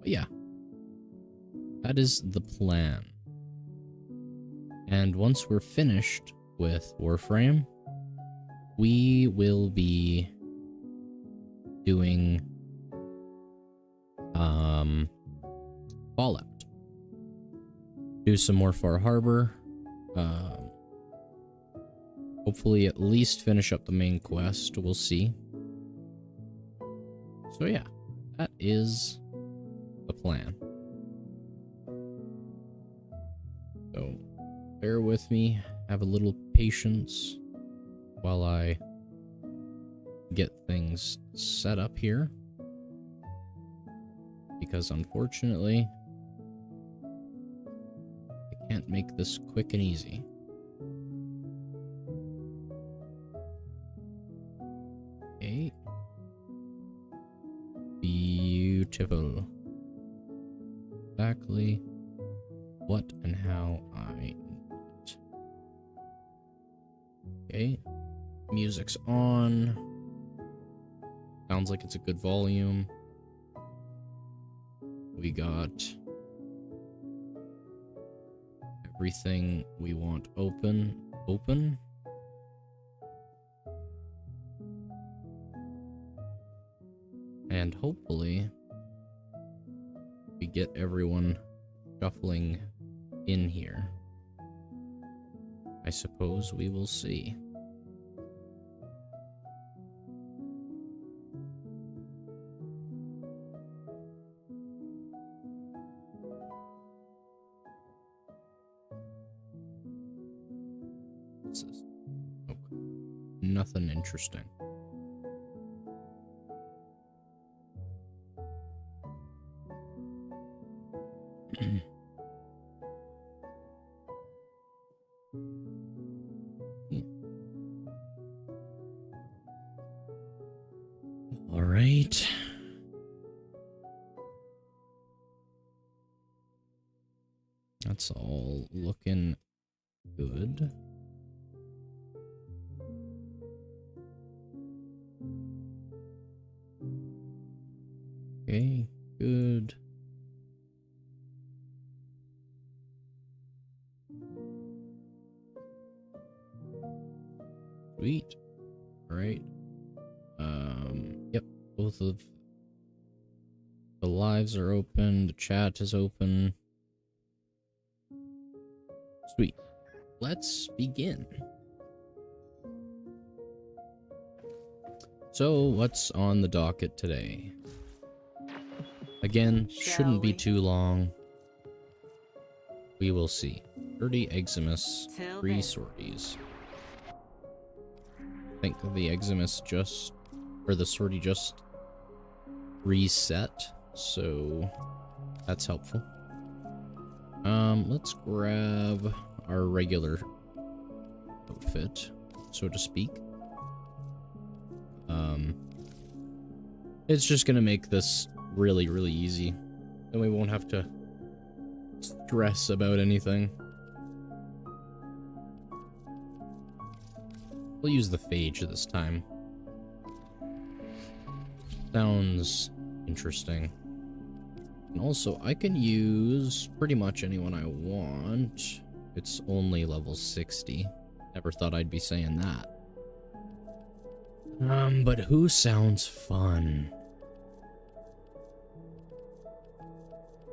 But yeah, that is the plan. And once we're finished with Warframe, we will be doing Fallout. Do some more Far Harbor. Hopefully at least finish up the main quest. We'll see. So yeah, that is the plan. So bear with me. Have a little patience while I get things set up here. Because unfortunately, I can't make this quick and easy. Okay. Beautiful. Exactly what and how I need it. Okay. Music's on. Sounds like it's a good volume. We got everything we want open. And hopefully we get everyone shuffling in here. I suppose we will see. What's this? Oh, nothing interesting. All right. That's all looking good. Okay, good. Sweet. All right. Yep. Both of the lives are open. The chat is open. Sweet. Let's begin. So, what's on the docket today? Again, shouldn't be too long. We will see. 30 Eximus, 3 sorties. I think the Eximus just, or the sortie just reset, so that's helpful. Let's grab our regular outfit, so to speak. It's just gonna make this really, really easy. Then we won't have to stress about anything. We'll use the phage this time. Sounds interesting. And also, I can use pretty much anyone I want. It's only level 60. Never thought I'd be saying that. But who sounds fun?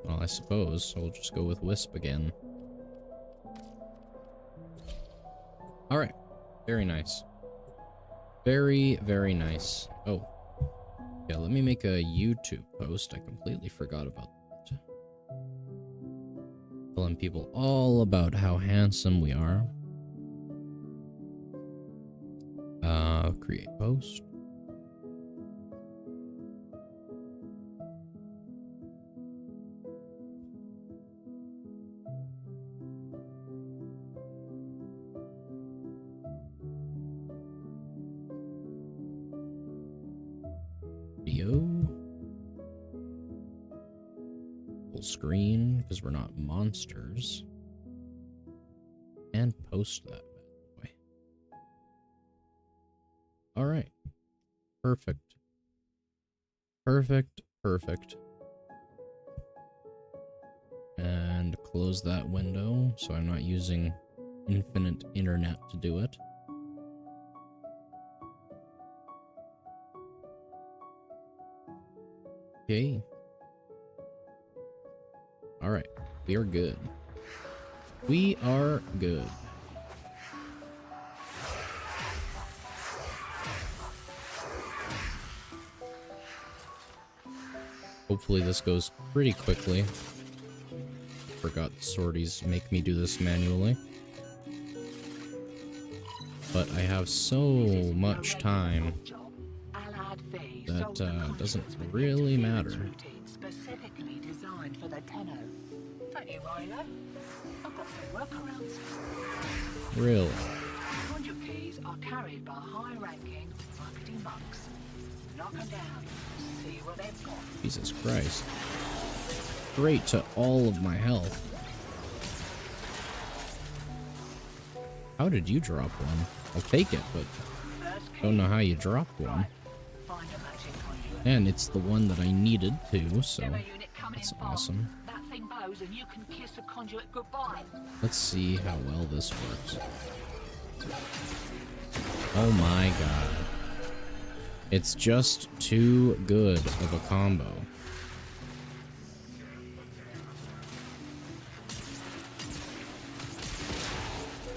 Well, I suppose we'll just go with Wisp again. Alright. Very nice. Very, very nice. Oh. Yeah, let me make a YouTube post. I completely forgot about that. Telling people all about how handsome we are. Create post. Full screen, because we're not monsters. And post that, by the way. Alright. Perfect. Perfect, perfect. and close that window so I'm not using infinite internet to do it. Okay. Alright, we are good. We are good. Hopefully this goes pretty quickly. Forgot sorties make me do this manually. But I have so much time that doesn't really matter. Specifically designed for the tenor. Don't you worry though. I've got some workarounds. Really? Conjure keys are carried by high-ranking muckety mucks. Knock them down. See what they've got. Jesus Christ. Great to all of my health. How did you drop one? I'll take it, but don't know how you dropped one. And it's the one that I needed too, so that's awesome. That thing bows and you can kiss the conduit goodbye. Let's see how well this works. Oh my god. It's just too good of a combo.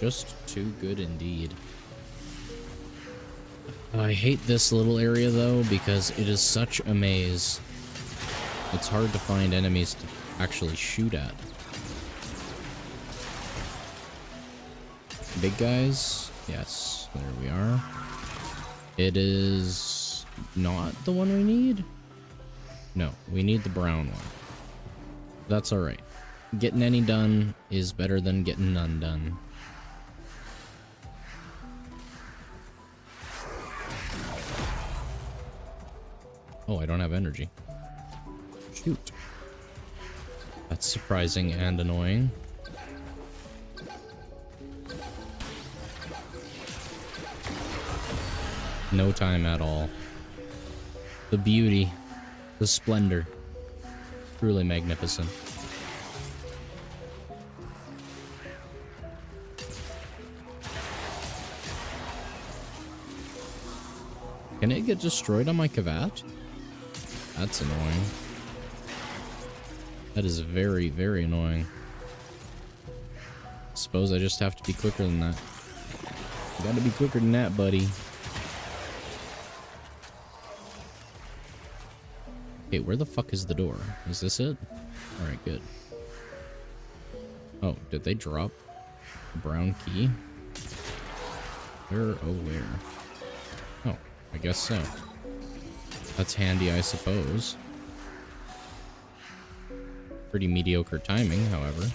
Just too good indeed. I hate this little area though because it is such a maze. It's hard to find enemies to actually shoot at. Big guys? Yes, there we are. It is not the one we need? No, we need the brown one. That's alright. Getting any done is better than getting none done. Oh, I don't have energy. Shoot. That's surprising and annoying. No time at all. The beauty. The splendor. Truly magnificent. Can it get destroyed on my Kavat? That's annoying. That is very, very annoying. Suppose I just have to be quicker than that. Gotta be quicker than that, buddy. Okay, where the fuck is the door? Is this it? Alright, good. Oh, did they drop a brown key? Where? Oh, where? Oh, I guess so. That's handy, I suppose. Pretty mediocre timing, however.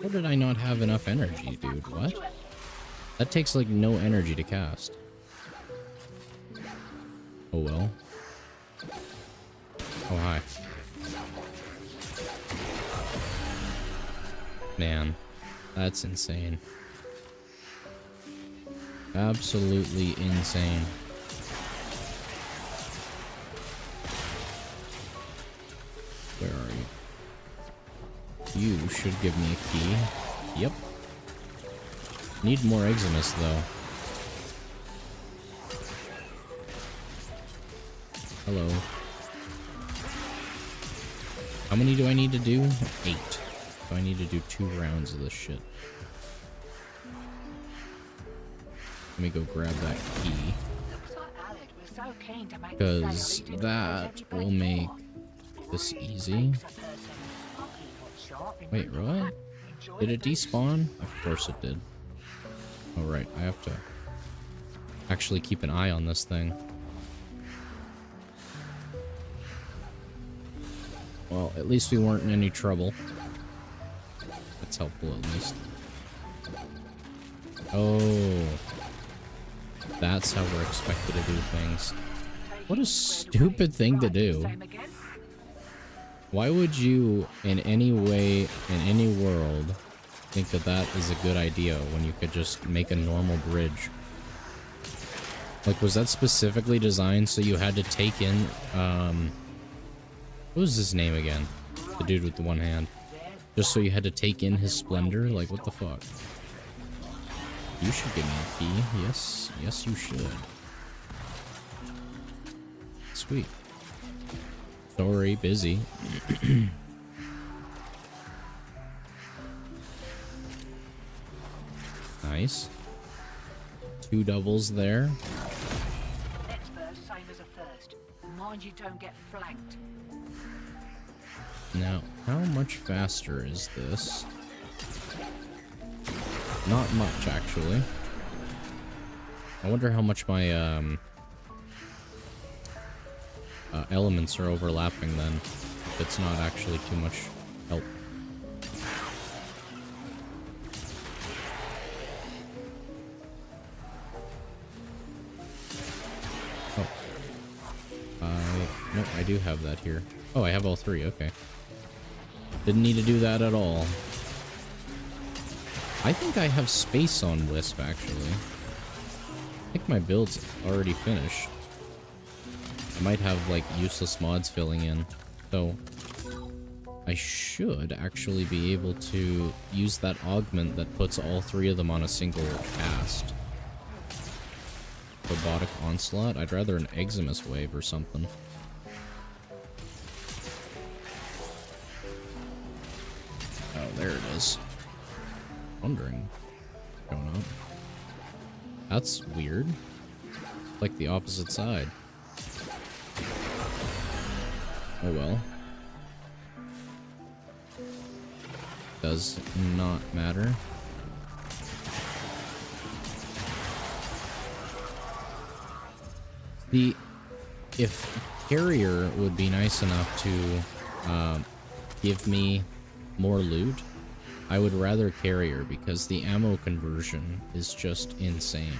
How did I not have enough energy, dude? What? That takes like no energy to cast. Oh well. Oh hi. Man. That's insane. Absolutely insane. Where are you? You should give me a key. Yep. Need more Eximus though. Hello. How many do I need to do? 8. So I need to do 2 rounds of this shit. Let me go grab that key. Because that will make this easy. Wait, what? Did it despawn? Of course it did. Oh right, I have to actually keep an eye on this thing. Well, at least we weren't in any trouble. That's helpful at least. Oh. That's how we're expected to do things. What a stupid thing to do. Why would you, in any way, in any world, think that that is a good idea when you could just make a normal bridge? Like, was that specifically designed so you had to take in, what was his name again? The dude with the one hand. Just so you had to take in his splendor? Like, what the fuck? You should give me a key. Yes, yes you should. Sweet. Sorry, busy. Nice. 2 doubles there. Next burst, same as a first. Mind you don't get flanked. Now, how much faster is this? Not much, actually. I wonder how much my elements are overlapping then. If it's not actually too much help. Oh. Nope, I do have that here. Oh, I have all 3, okay. Didn't need to do that at all. I think I have space on Wisp, actually. I think my build's already finished. I might have, like, useless mods filling in. So, I should actually be able to use that augment that puts all 3 of them on a single cast. Robotic Onslaught? I'd rather an Eximus Wave or something. Oh, there it is. Wondering what's going on. That's weird. Like the opposite side. Oh well. Does not matter. If Carrier would be nice enough to give me more loot, I would rather Carrier because the ammo conversion is just insane.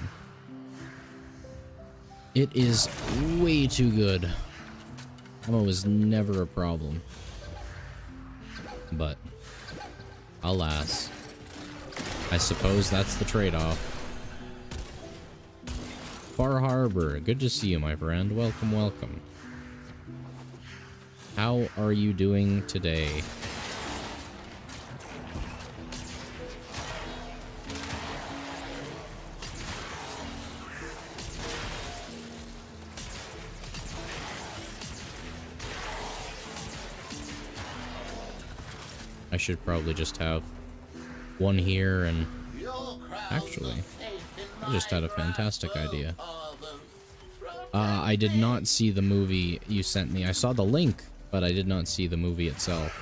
It is way too good. Ammo is never a problem. But, alas, I suppose that's the trade-off. Far Harbor, good to see you, my friend. Welcome, welcome. How are you doing today? I should probably just have one here and... Actually, I just had a fantastic idea. I did not see the movie you sent me. I saw the link, but I did not see the movie itself.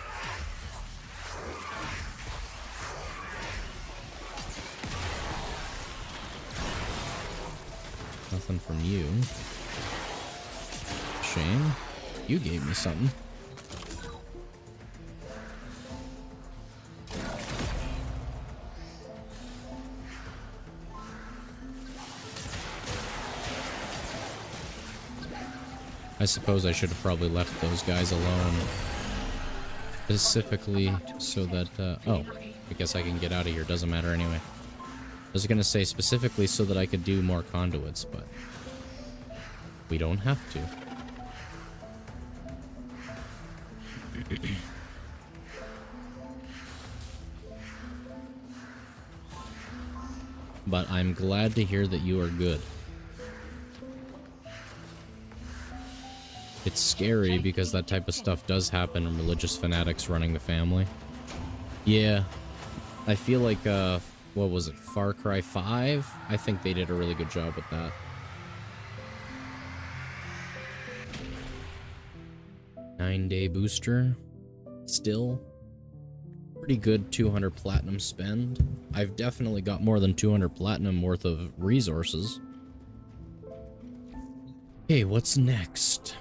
Nothing from you. Shame. You gave me something. I suppose I should have probably left those guys alone. Specifically so that, oh, I guess I can get out of here. Doesn't matter anyway. I was gonna say specifically so that I could do more conduits, but we don't have to. But I'm glad to hear that you are good. It's scary because that type of stuff does happen in religious fanatics running the family. Yeah. I feel like, what was it, Far Cry 5? I think they did a really good job with that. Nine-day booster. Still. Pretty good 200 platinum spend. I've definitely got more than 200 platinum worth of resources. Okay, what's next?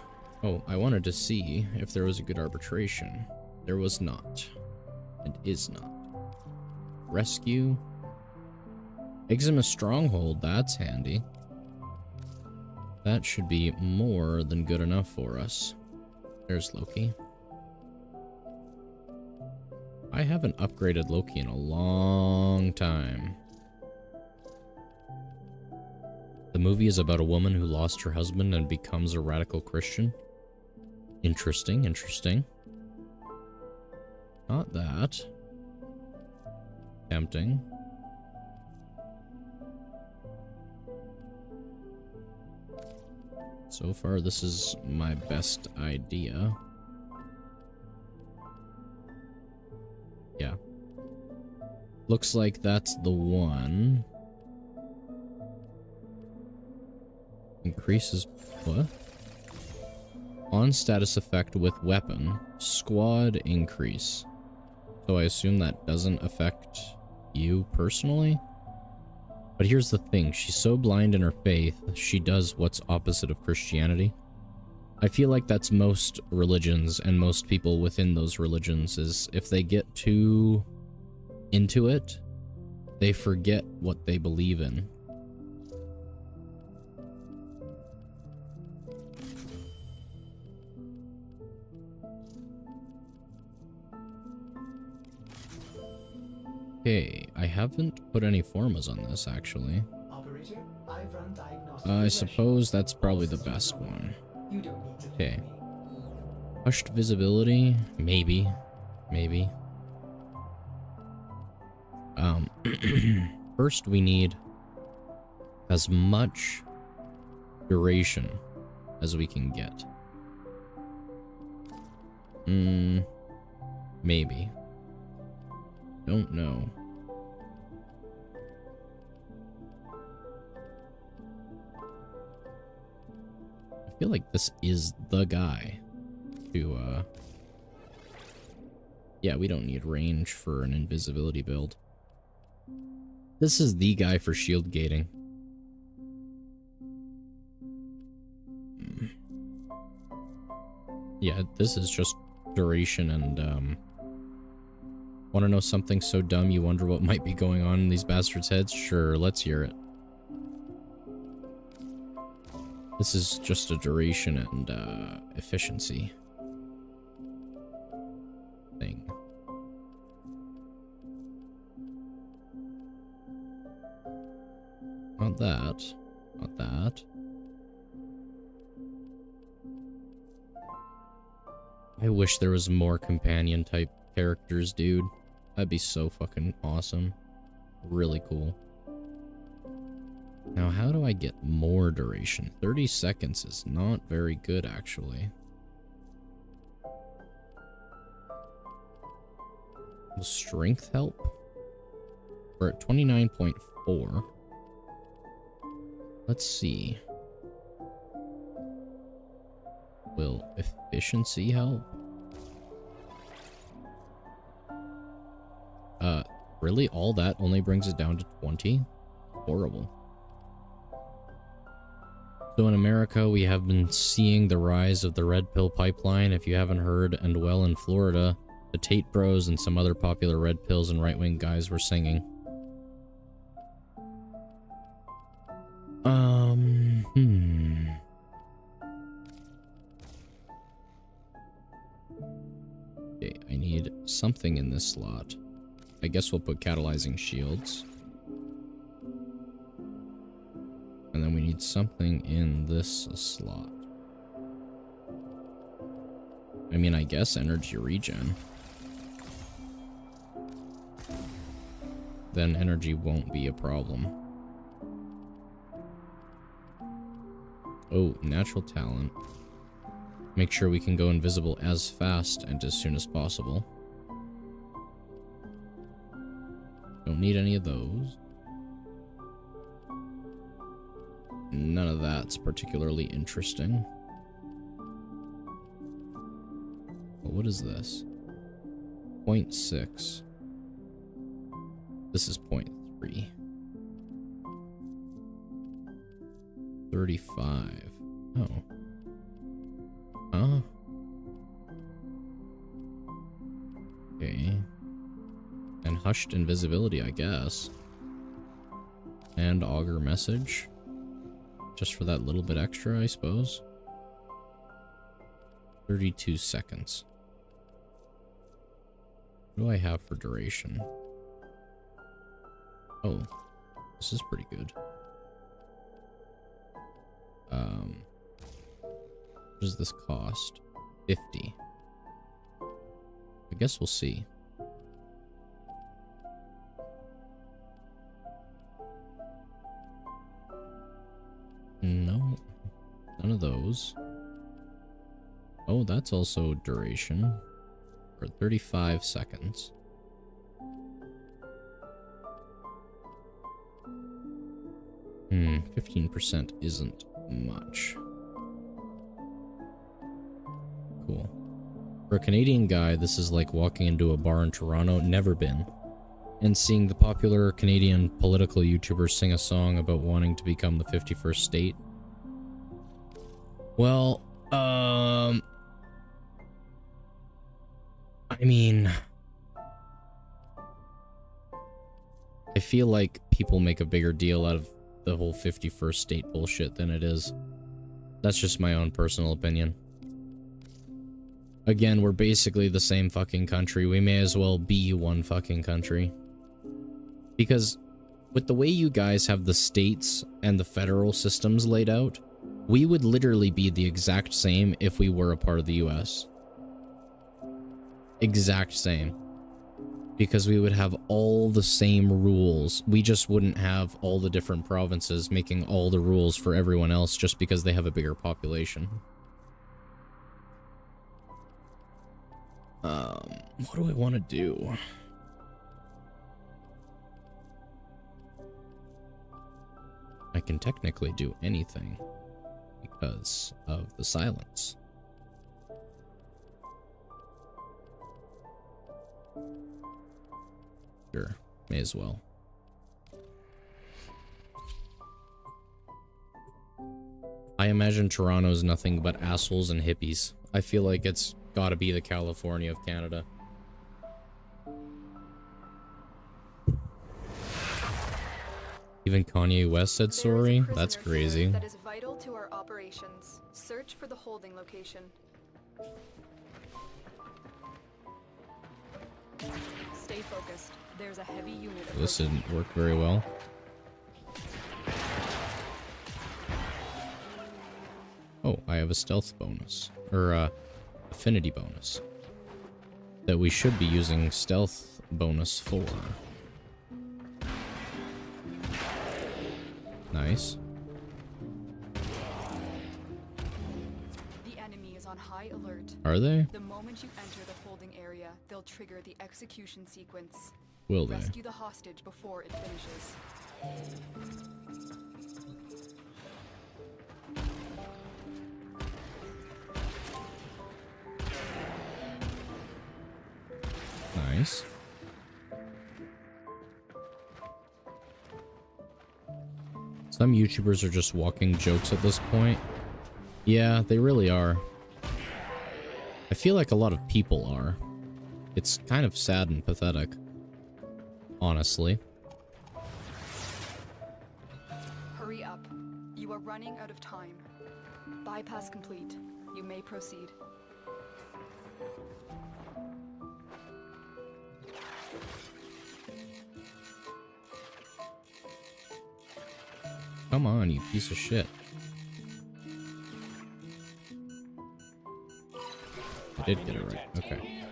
Oh, I wanted to see if there was a good arbitration. There was not. And is not. Rescue. Eximus Stronghold, that's handy. That should be more than good enough for us. There's Loki. I haven't upgraded Loki in a long time. The movie is about a woman who lost her husband and becomes a radical Christian. Interesting, interesting. Not that. Tempting. So far, this is my best idea. Yeah. Looks like that's the one. Increases what? On status effect with weapon, squad increase. So I assume that doesn't affect you personally? But here's the thing, she's so blind in her faith, she does what's opposite of Christianity. I feel like that's most religions and most people within those religions, is if they get too into it, they forget what they believe in. Okay, I haven't put any formas on this, actually. Operator, I've run diagnostic I regression. suppose that's probably the best one. Okay. Hushed visibility? Maybe. Maybe. First we need as much duration as we can get. Maybe. Don't know. I feel like this is the guy to, yeah, we don't need range for an invisibility build. This is the guy for shield gating. Yeah, this is just duration and, want to know something so dumb you wonder what might be going on in these bastards' heads? Sure, let's hear it. This is just a duration and efficiency thing. Not that. Not that. I wish there was more companion type characters, dude. That'd be so fucking awesome. Really cool. Now, how do I get more duration? 30 seconds is not very good, actually. Will strength help? We're at 29.4. Let's see. Will efficiency help? Really? All that only brings it down to 20? Horrible. So in America, we have been seeing the rise of the red pill pipeline, if you haven't heard, and well, in Florida, the Tate Bros and some other popular red pills and right-wing guys were singing. Okay, I need something in this slot. I guess we'll put catalyzing shields. And then we need something in this slot. I mean, I guess energy regen. Then energy won't be a problem. Oh, natural talent. Make sure we can go invisible as fast and as soon as possible. Don't need any of those. None of that's particularly interesting. Well, what is this? 0.6. This is 0.3. 35. Oh. Huh? Okay. And hushed invisibility, I guess. And augur message. Just for that little bit extra, I suppose. 32 seconds. What do I have for duration? Oh, this is pretty good. does this cost? 50. I guess we'll see. No, none of those. Oh, that's also duration for 35 seconds. 15% isn't much. Cool. For a Canadian guy, this is like walking into a bar in Toronto, never been, and seeing the popular Canadian political YouTubers sing a song about wanting to become the 51st state. Well, I mean, I feel like people make a bigger deal out of the whole 51st state bullshit than it is. That's just my own personal opinion. Again, we're basically the same fucking country. We may as well be one fucking country. Because with the way you guys have the states and the federal systems laid out, we would literally be the exact same if we were a part of the US. Exact same. Because we would have all the same rules. We just wouldn't have all the different provinces making all the rules for everyone else just because they have a bigger population. What do I want to do? I can technically do anything because of the silence. Sure, may as well. I imagine Toronto's nothing but assholes and hippies. I feel like it's gotta be the California of Canada. Even Kanye West said sorry? That's crazy. That is vital to our operations. Search for the holding location. Stay focused. There's a heavy unit. This didn't work very well. Oh, I have a stealth bonus. Or, affinity bonus. That we should be using stealth bonus for. Nice. The enemy is on high alert. Are they? The moment you enter the holding area, they'll trigger the execution sequence. Will they? Rescue the hostage before it finishes. Nice. Some YouTubers are just walking jokes at this point. Yeah, they really are. I feel like a lot of people are. It's kind of sad and pathetic. Honestly. Hurry up. You are running out of time. Bypass complete. You may proceed. Come on, you piece of shit. I did get it right. Okay.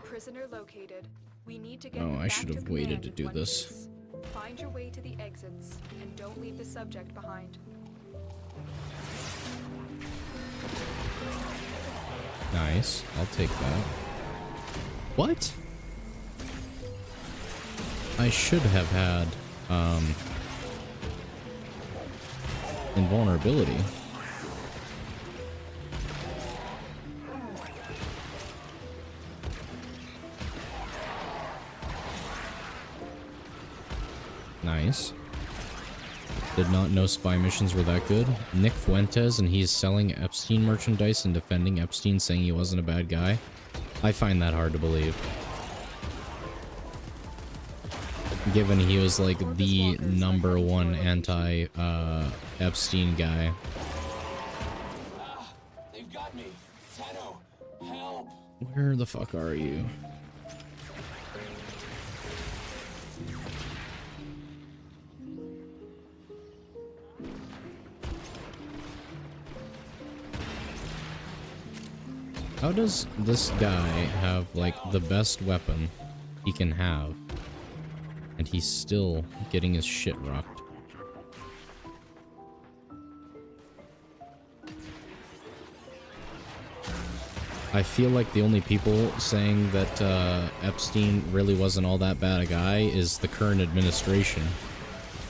Prisoner located. We need to get Oh, you I back should have to waited command to in do one this. piece. Find your way to the exits and don't leave the subject behind. Nice. I'll take that. What? I should have had, invulnerability. Nice. Did not know spy missions were that good. Nick Fuentes, and he's selling Epstein merchandise and defending Epstein, saying he wasn't a bad guy. I find that hard to believe. Given he was like the #1 anti Epstein guy. They've got me. Tenno, help. Where the fuck are you? How does this guy have, like, the best weapon he can have, and he's still getting his shit rocked? I feel like the only people saying that Epstein really wasn't all that bad a guy is the current administration,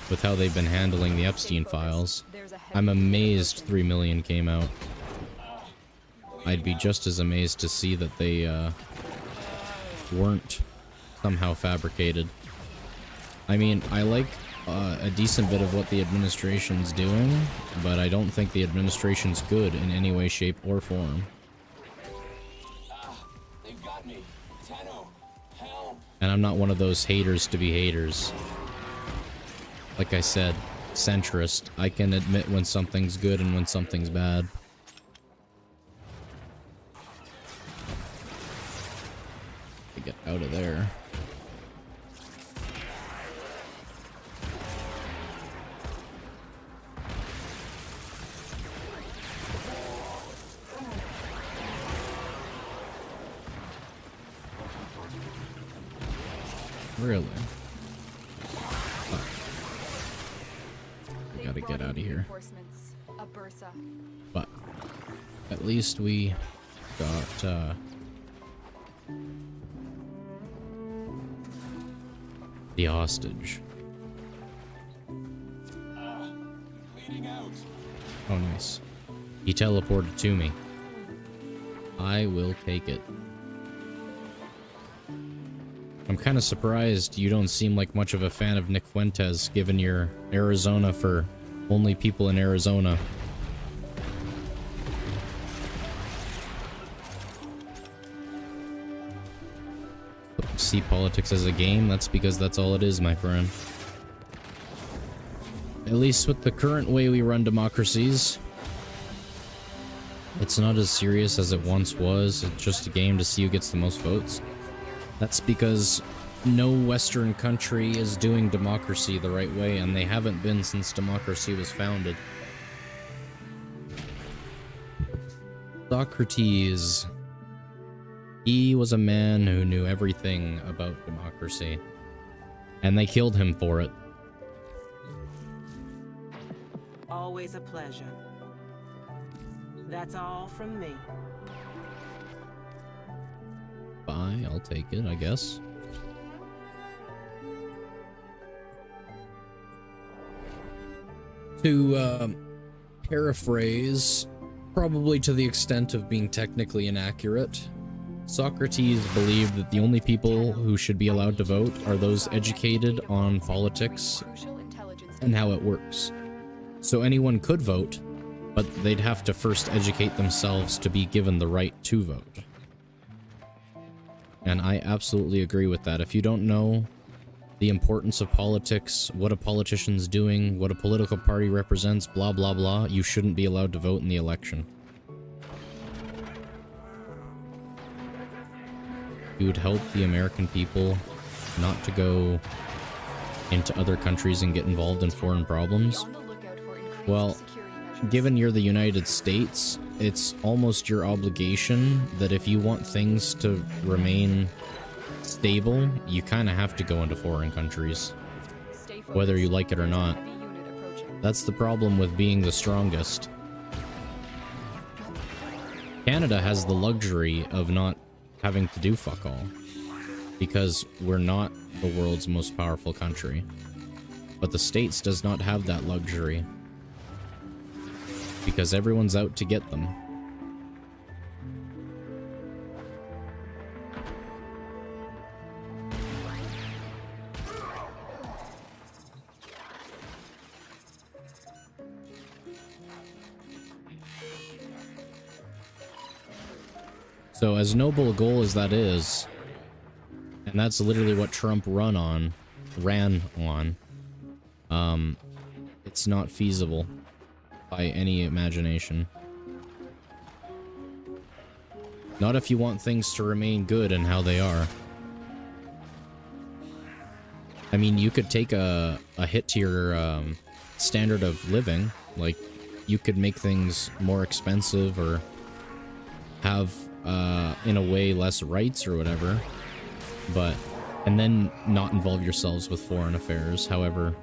with how they've been handling the Epstein files. I'm amazed 3 million came out. I'd be just as amazed to see that they weren't somehow fabricated. I mean, I like a decent bit of what the administration's doing, but I don't think the administration's good in any way, shape, or form. They've got me. Tenno, help! And I'm not one of those haters to be haters. Like I said, centrist. I can admit when something's good and when something's bad. To get out of there. Really? We gotta get out of here. But at least we got the hostage. Bleeding out. Oh, nice. He teleported to me. I will take it. I'm kind of surprised you don't seem like much of a fan of Nick Fuentes, given your Arizona for only people in Arizona. See politics as a game? That's because that's all it is, my friend. At least with the current way we run democracies, it's not as serious as it once was. It's just a game to see who gets the most votes. That's because no Western country is doing democracy the right way, and they haven't been since democracy was founded. Socrates. He was a man who knew everything about democracy, and they killed him for it. Always a pleasure. That's all from me. Bye, I'll take it, I guess. To paraphrase, probably to the extent of being technically inaccurate, Socrates believed that the only people who should be allowed to vote are those educated on politics and how it works. So anyone could vote, but they'd have to first educate themselves to be given the right to vote. And I absolutely agree with that. If you don't know the importance of politics, what a politician's doing, what a political party represents, blah blah blah, you shouldn't be allowed to vote in the election. You would help the American people not to go into other countries and get involved in foreign problems. Well, given you're the United States, it's almost your obligation that if you want things to remain stable, you kind of have to go into foreign countries, whether you like it or not. That's the problem with being the strongest. Canada has the luxury of not having to do fuck all, because we're not the world's most powerful country. But the States does not have that luxury, because everyone's out to get them. So as noble a goal as that is, and that's literally what Trump ran on, it's not feasible by any imagination. Not if you want things to remain good and how they are. I mean, you could take a hit to your standard of living, like you could make things more expensive or have in a way, less rights or whatever, but, and then not involve yourselves with foreign affairs. However,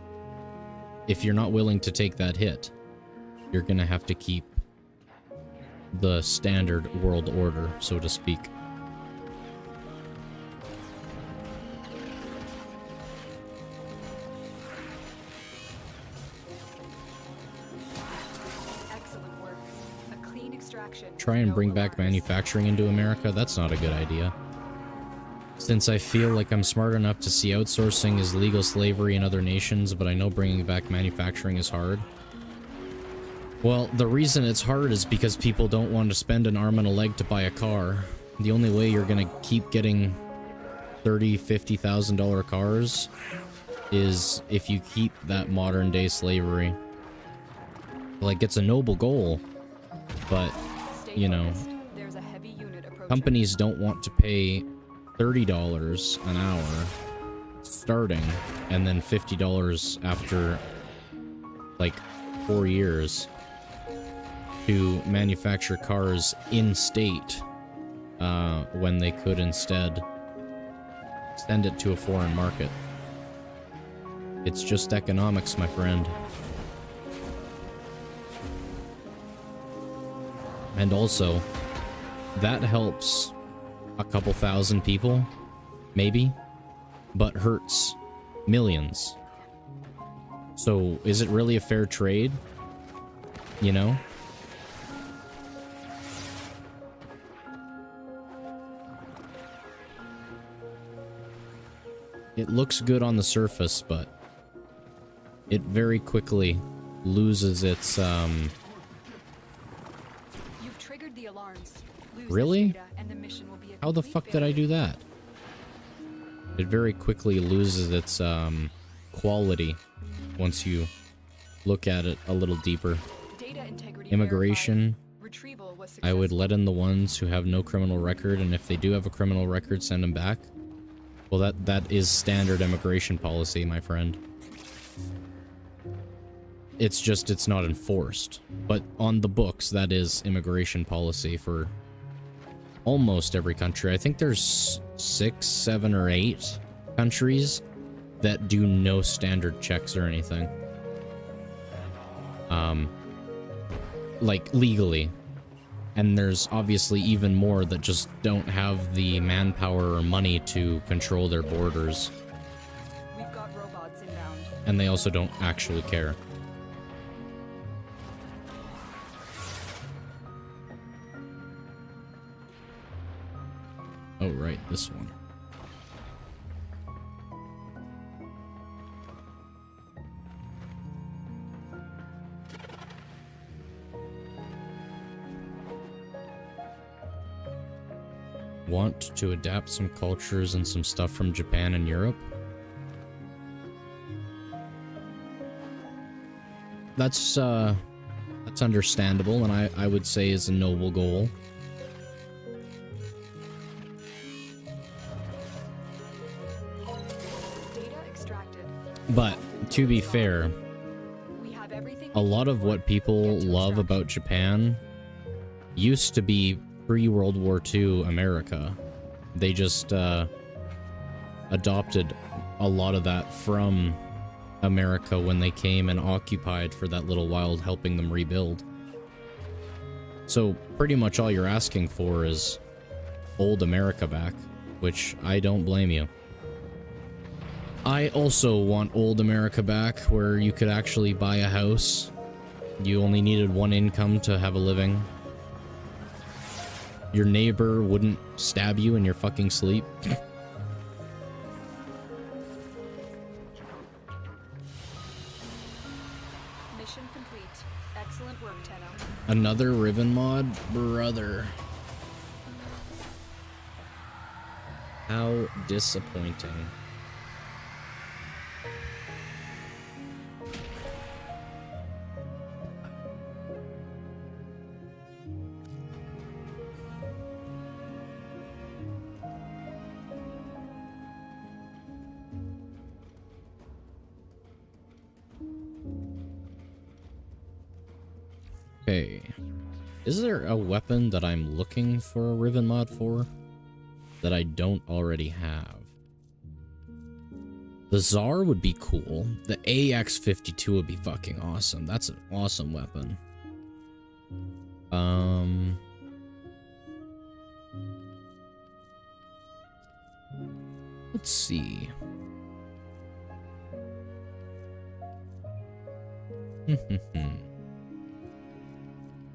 if you're not willing to take that hit, you're gonna have to keep the standard world order, so to speak. Excellent work. A clean extraction. Try and No bring back alarms. manufacturing into America? That's not a good idea. Since I feel like I'm smart enough to see outsourcing as legal slavery in other nations, but I know bringing back manufacturing is hard. Well, the reason it's hard is because people don't want to spend an arm and a leg to buy a car. The only way you're gonna keep getting $30,000, $50,000 cars is if you keep that modern day slavery. Like, it's a noble goal, but, Stay you know, focused. There's a heavy unit approaching. companies don't want to pay $30 an hour starting and then $50 after like 4 years to manufacture cars in state when they could instead send it to a foreign market. It's just economics, my friend. And also, that helps a couple thousand people, maybe, but hurts millions. So, is it really a fair trade? You know? It looks good on the surface, but it very quickly loses its, You've triggered the alarms. Lose this Really? data and the mission will be a How the complete fuck did I do that? It very quickly loses its quality once you look at it a little deeper. Data integrity Immigration, verified. Retrieval was I would successful. let in the ones who have no criminal record, and if they do have a criminal record, send them back. Well, that is standard immigration policy, my friend. It's just, it's not enforced. But on the books, that is immigration policy for almost every country. I think there's 6, 7, or 8 countries that do no standard checks or anything. Like, legally. And there's obviously even more that just don't have the manpower or money to control their borders. We've got robots inbound. And they also don't actually care. Oh, right, this one. Want to adapt some cultures and some stuff from Japan and Europe? That's understandable, and I would say is a noble goal. Data extracted. But to be fair, We have everything. a lot of what people love about Japan used to be pre-World War II America. They just adopted a lot of that from America when they came and occupied for that little while, helping them rebuild. So pretty much all you're asking for is old America back, which I don't blame you. I also want old America back, where you could actually buy a house. You only needed one income to have a living. Your neighbor wouldn't stab you in your fucking sleep. Mission complete. Excellent work, Tenno. Another Riven mod? Brother. How disappointing. Okay, Okay. Is there a weapon that I'm looking for a Riven mod for that I don't already have? The Tsar would be cool. The AX-52 would be fucking awesome. That's an awesome weapon. Let's see.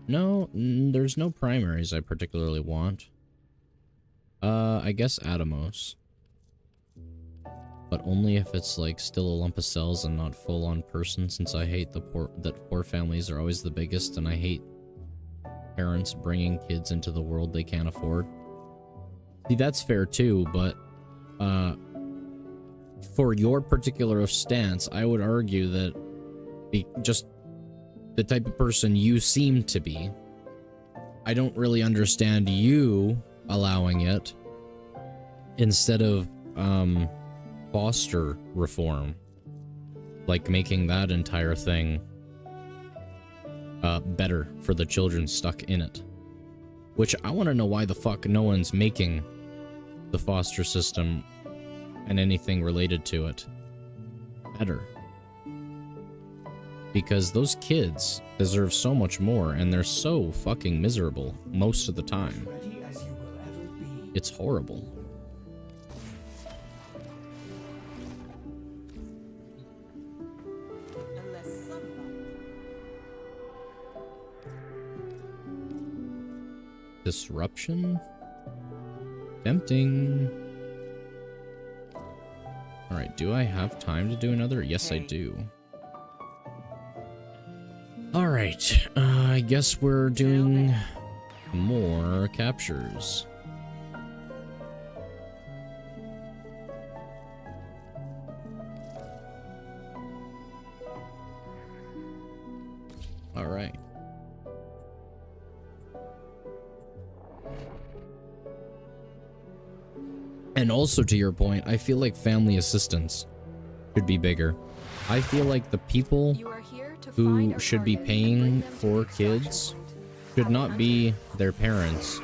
No, there's no primaries I particularly want. I guess Atomos. But only if it's like still a lump of cells and not full-on person, since I hate that poor families are always the biggest, and I hate parents bringing kids into the world they can't afford. See, that's fair too, but for your particular stance, I would argue that just the type of person you seem to be, I don't really understand you allowing it instead of foster reform, like making that entire thing better for the children stuck in it. Which I want to know why the fuck no one's making the foster system and anything related to it better. Because those kids deserve so much more, and they're so fucking miserable most of the time. Ready as you will ever be. It's horrible. Unless somebody... Disruption? Tempting. Alright, do I have time to do another? Yes, I do. Alright, I guess we're doing more captures. Alright. And also to your point, I feel like family assistance should be bigger. I feel like the people who should be paying for kids should not be their parents.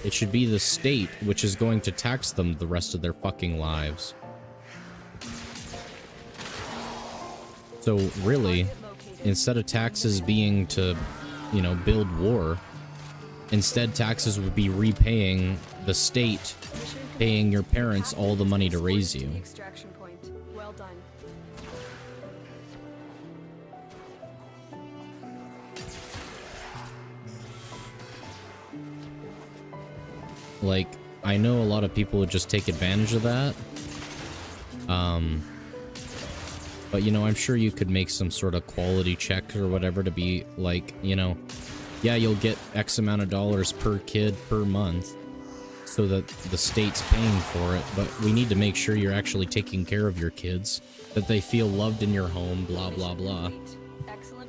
It should be the state, which is going to tax them the rest of their fucking lives. So really, instead of taxes being to, you know, build war, instead taxes would be repaying the state, paying your parents all the money to raise you. Well done. Like, I know a lot of people would just take advantage of that. But, you know, I'm sure you could make some sort of quality check or whatever to be like, you know, yeah, you'll get X amount of dollars per kid per month so that the state's paying for it. But we need to make sure you're actually taking care of your kids, that they feel loved in your home, blah, blah, blah.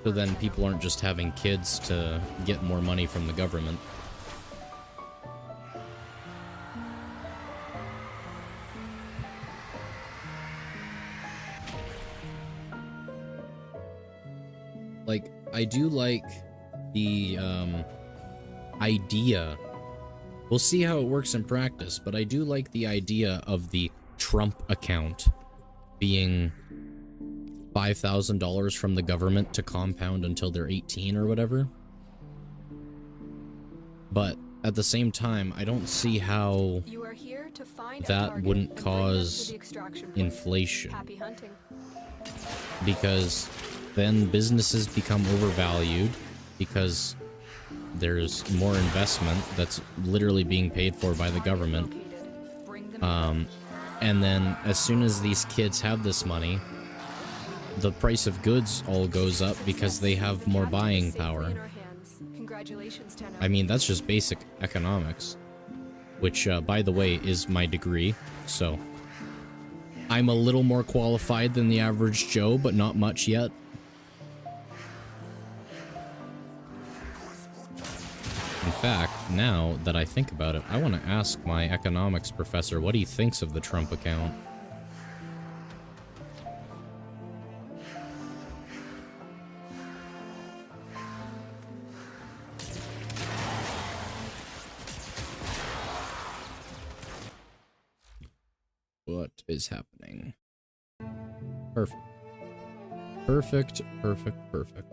So then people aren't just having kids to get more money from the government. Like, I do like the idea. We'll see how it works in practice, but I do like the idea of the Trump account being $5,000 from the government to compound until they're 18 or whatever. But at the same time, I don't see how that wouldn't cause inflation. Because then businesses become overvalued because there's more investment that's literally being paid for by the government. And then as soon as these kids have this money, the price of goods all goes up because they have more buying power. I mean, that's just basic economics, which, by the way, is my degree, so I'm a little more qualified than the average Joe, but not much yet. In fact, now that I think about it, I want to ask my economics professor what he thinks of the Trump account. What is happening? Perfect. Perfect, perfect, perfect.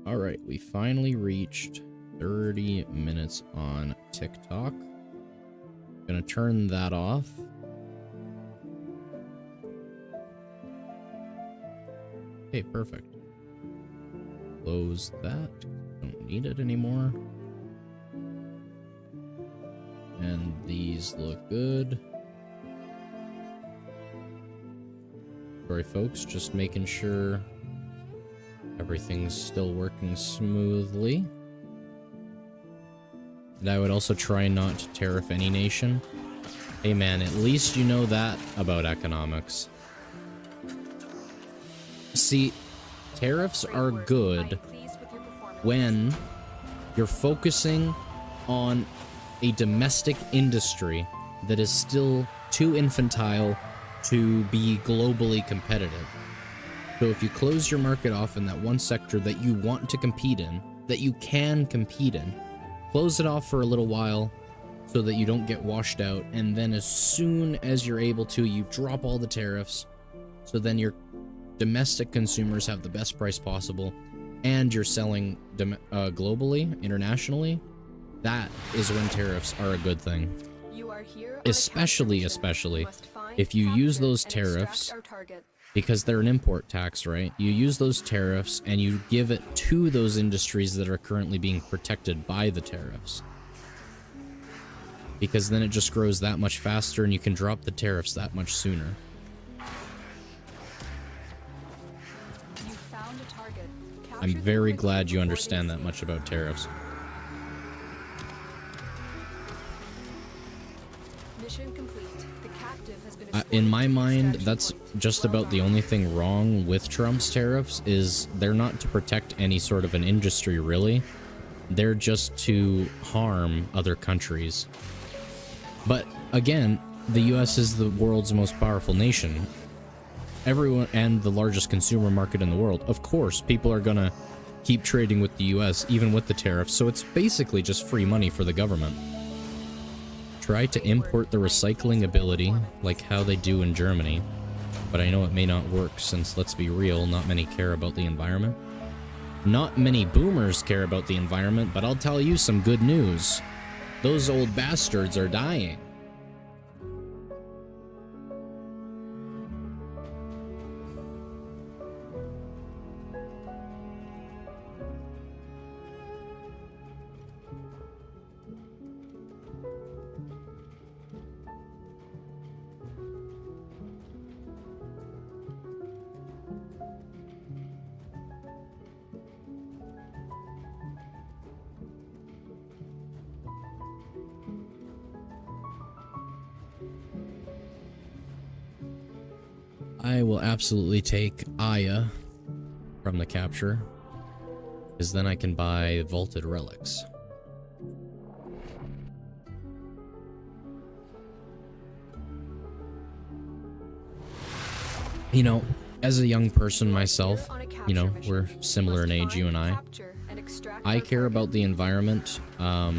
Alright, we finally reached 30 minutes on TikTok. Gonna turn that off. Okay, perfect. Close that. Don't need it anymore. And these look good. Sorry, folks, just making sure everything's still working smoothly. And I would also try not to tariff any nation. Hey man, at least you know that about economics. See, tariffs are good when you're focusing on a domestic industry that is still too infantile to be globally competitive. So if you close your market off in that one sector that you want to compete in, that you can compete in, close it off for a little while so that you don't get washed out, and then as soon as you're able to, you drop all the tariffs, so then your domestic consumers have the best price possible, and you're selling globally, internationally. That is when tariffs are a good thing. Especially if you use those tariffs, because they're an import tax, right? You use those tariffs and you give it to those industries that are currently being protected by the tariffs. Because then it just grows that much faster and you can drop the tariffs that much sooner. I'm very glad you understand that much about tariffs. In my mind, that's just about the only thing wrong with Trump's tariffs, is they're not to protect any sort of an industry, really. They're just to harm other countries. But again, the US is the world's most powerful nation. Everyone, and the largest consumer market in the world. Of course, people are gonna keep trading with the US, even with the tariffs, so it's basically just free money for the government. Try to import the recycling ability, like how they do in Germany, but I know it may not work since, let's be real, not many care about the environment. Not many boomers care about the environment, but I'll tell you some good news. Those old bastards are dying. I will absolutely take Aya from the capture, because then I can buy vaulted relics. You know, as a young person myself, you know, we're similar in age, you and I care about the environment to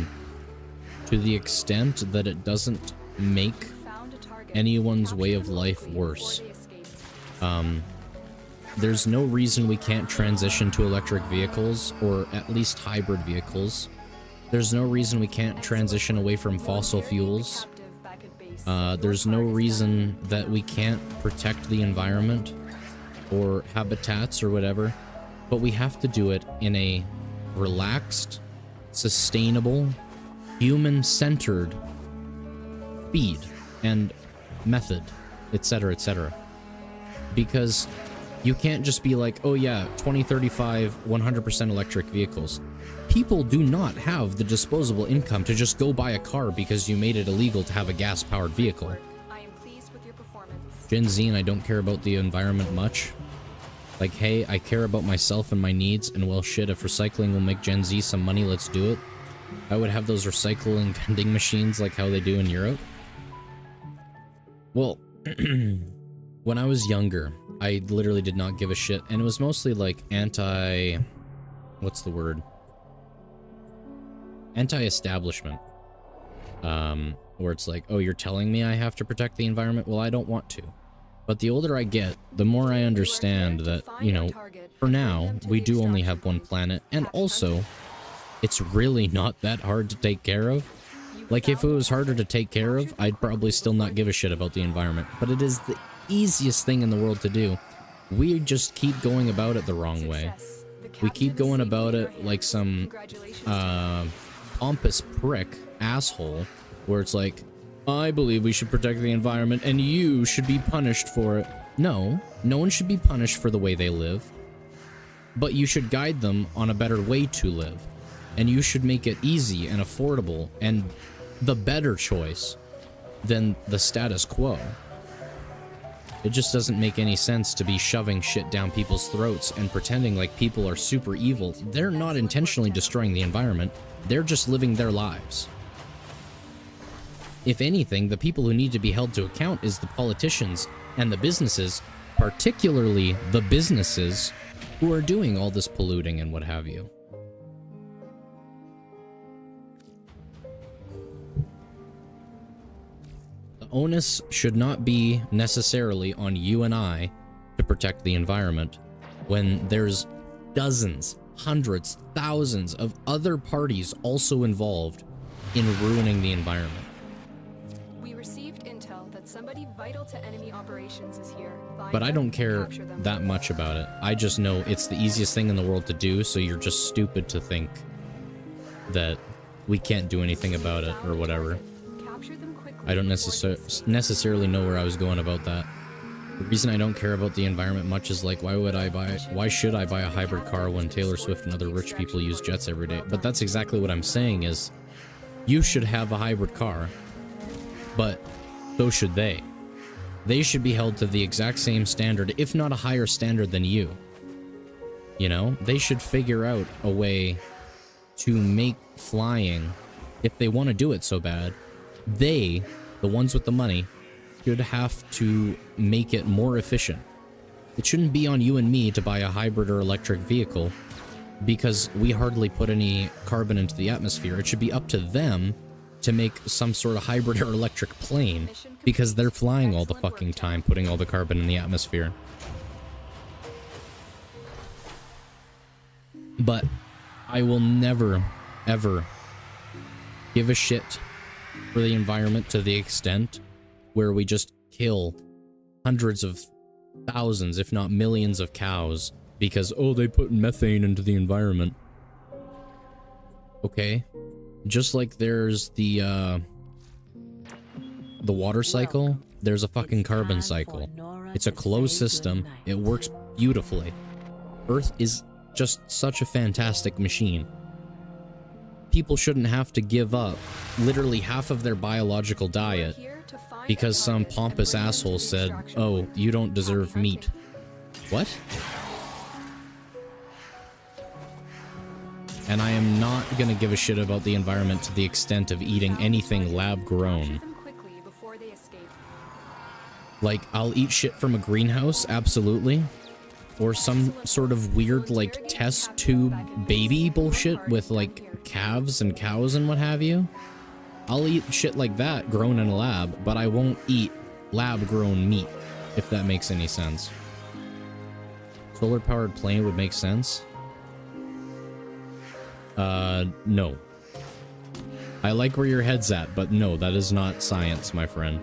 the extent that it doesn't make anyone's way of life worse. There's no reason we can't transition to electric vehicles, or at least hybrid vehicles. There's no reason we can't transition away from fossil fuels. There's no reason that we can't protect the environment or habitats or whatever, but we have to do it in a relaxed, sustainable, human-centered speed and method, etc., etc. Because you can't just be like, oh yeah, 2035, 100% electric vehicles. People do not have the disposable income to just go buy a car because you made it illegal to have a gas-powered vehicle. Gen Z and I don't care about the environment much. Like, hey, I care about myself and my needs, and well, shit, if recycling will make Gen Z some money, let's do it. I would have those recycling vending machines like how they do in Europe. Well, when I was younger, I literally did not give a shit, and it was mostly like what's the word? Anti-establishment. Where it's like, oh, you're telling me I have to protect the environment? Well, I don't want to. But the older I get, the more I understand that, you know, for now, we do only have one planet, and also, it's really not that hard to take care of. Like, if it was harder to take care of, I'd probably still not give a shit about the environment. But it is the easiest thing in the world to do. We just keep going about it the wrong way. We keep going about it like some, pompous prick asshole, where it's like, I believe we should protect the environment and you should be punished for it. No, no one should be punished for the way they live. But you should guide them on a better way to live. And you should make it easy and affordable and the better choice than the status quo. It just doesn't make any sense to be shoving shit down people's throats and pretending like people are super evil. They're not intentionally destroying the environment. They're just living their lives. If anything, the people who need to be held to account is the politicians and the businesses, particularly the businesses who are doing all this polluting and what have you. The onus should not be necessarily on you and I to protect the environment when there's dozens, hundreds, thousands of other parties also involved in ruining the environment. We received intel that somebody vital to enemy operations is here. But I don't care that much about it. I just know it's the easiest thing in the world to do, so you're just stupid to think that we can't do anything about it or whatever. I don't necessarily know where I was going about that. The reason I don't care about the environment much is like, why should I buy a hybrid car when Taylor Swift and other rich people use jets every day? But that's exactly what I'm saying is, you should have a hybrid car, but so should they. They should be held to the exact same standard, if not a higher standard than you. You know, they should figure out a way to make flying, if they want to do it so bad, they, the ones with the money, should have to make it more efficient. It shouldn't be on you and me to buy a hybrid or electric vehicle because we hardly put any carbon into the atmosphere. It should be up to them to make some sort of hybrid or electric plane because they're flying all the fucking time, putting all the carbon in the atmosphere. But I will never, ever give a shit for the environment to the extent where we just kill hundreds of thousands, if not millions of cows because, oh, they put methane into the environment. Okay. Just like there's the water cycle, there's a fucking carbon cycle. It's a closed system. It works beautifully. Earth is just such a fantastic machine. People shouldn't have to give up literally half of their biological diet because some pompous asshole said, oh, you don't deserve meat. What? And I am not gonna give a shit about the environment to the extent of eating anything lab-grown. Like, I'll eat shit from a greenhouse, absolutely. Or some sort of weird, like, test tube baby bullshit with, like, calves and cows and what have you. I'll eat shit like that grown in a lab, but I won't eat lab-grown meat, if that makes any sense. Solar-powered plane would make sense. No. I like where your head's at, but no, that is not science, my friend.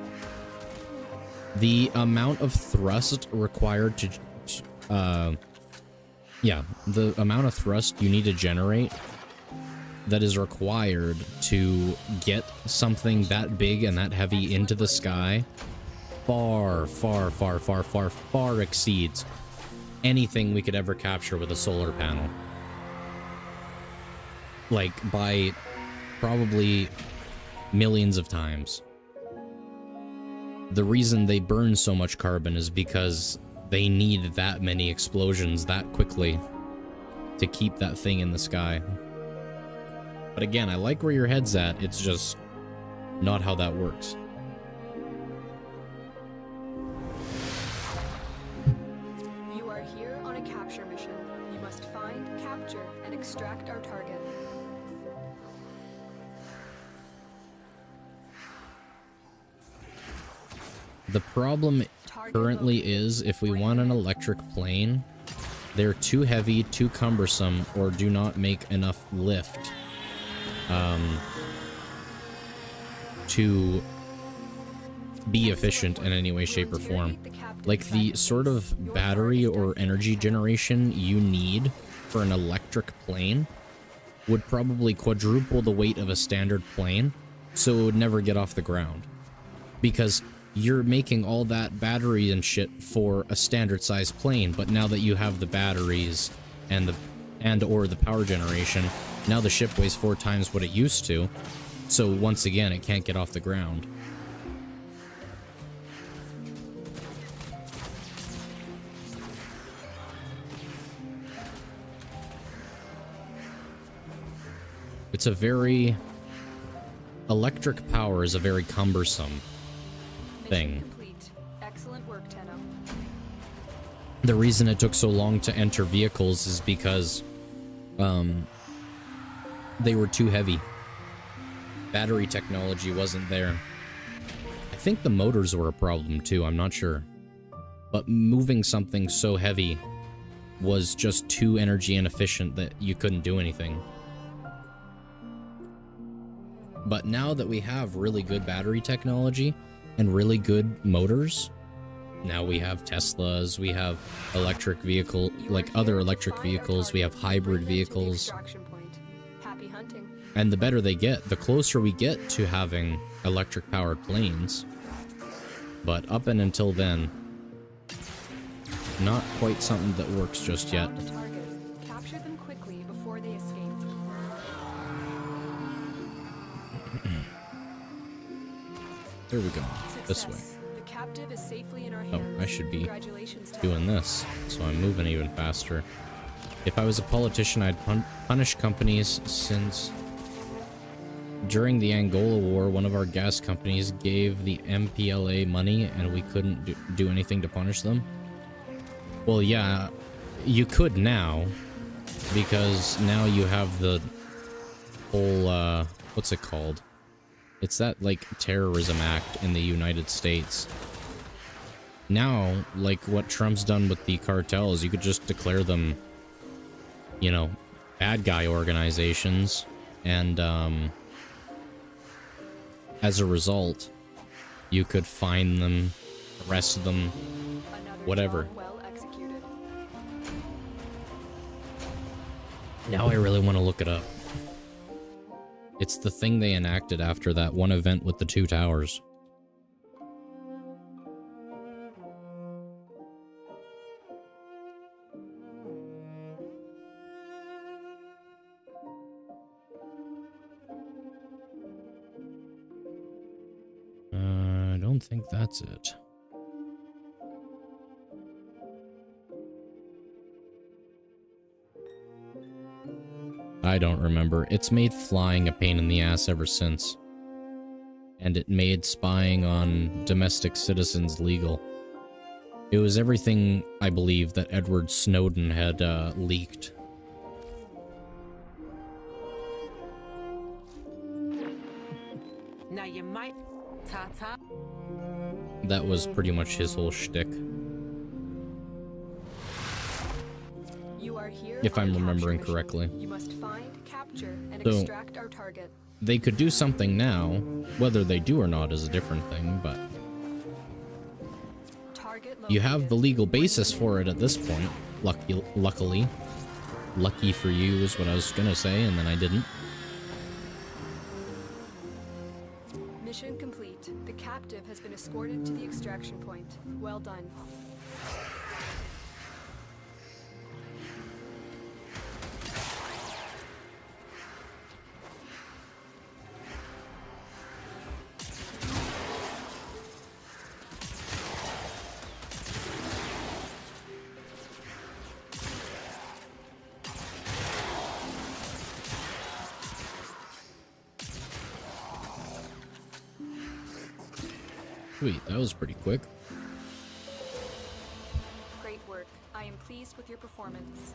The amount of thrust required to... yeah, the amount of thrust you need to generate that is required to get something that big and that heavy into the sky far, far, far, far, far, far exceeds anything we could ever capture with a solar panel. Like, by probably millions of times. The reason they burn so much carbon is because they need that many explosions that quickly to keep that thing in the sky. But again, I like where your head's at, it's just not how that works. You are here on a capture mission. You must find, capture, and extract our target. The problem currently is if we want an electric plane, they're too heavy, too cumbersome, or do not make enough lift to be efficient in any way, shape, or form. Like the sort of battery or energy generation you need for an electric plane would probably quadruple the weight of a standard plane, so it would never get off the ground. Because you're making all that battery and shit for a standard size plane, but now that you have the batteries and or the power generation, now the ship weighs 4 times what it used to, so once again it can't get off the ground. It's a very... Electric power is a very cumbersome thing. Excellent work, Tenno. The reason it took so long to enter vehicles is because they were too heavy. Battery technology wasn't there. I think the motors were a problem too, I'm not sure. But moving something so heavy was just too energy inefficient that you couldn't do anything. But now that we have really good battery technology and really good motors, now we have Teslas, we have electric vehicle, like other electric vehicles, we have hybrid vehicles. Happy hunting. And the better they get, the closer we get to having electric powered planes. But up and until then, not quite something that works just yet. Capture them quickly before they escape. There we go. This way. The captive is safely in our Oh, hands. I should be Congratulations, Tenno. doing this, so I'm moving even faster. If I was a politician, I'd punish companies since during the Angola War, one of our gas companies gave the MPLA money and we couldn't do anything to punish them. Well, yeah, you could now, because now you have the whole, what's it called? It's that, like, terrorism act in the United States. Now, like what Trump's done with the cartels, you could just declare them, you know, bad guy organizations, and, as a result, you could fine them, arrest them, whatever. Well executed. Now I really want to look it up. It's the thing they enacted after that one event with the 2 towers. I don't think that's it. I don't remember. It's made flying a pain in the ass ever since. And it made spying on domestic citizens legal. It was everything, I believe, that Edward Snowden had leaked. Now you might... Ta-ta. That was pretty much his whole shtick. You are here If on I'm a capture remembering mission. correctly. You must find, capture, and So- extract our target. They could do something now. Whether they do or not is a different thing, but Target you have located. the legal basis for it at this point. Luckily. Lucky for you is what I was gonna say, and then I didn't. Mission complete. The captive has been escorted to the extraction point. Well done. Sweet, that was pretty quick. Great work. I am pleased with your performance.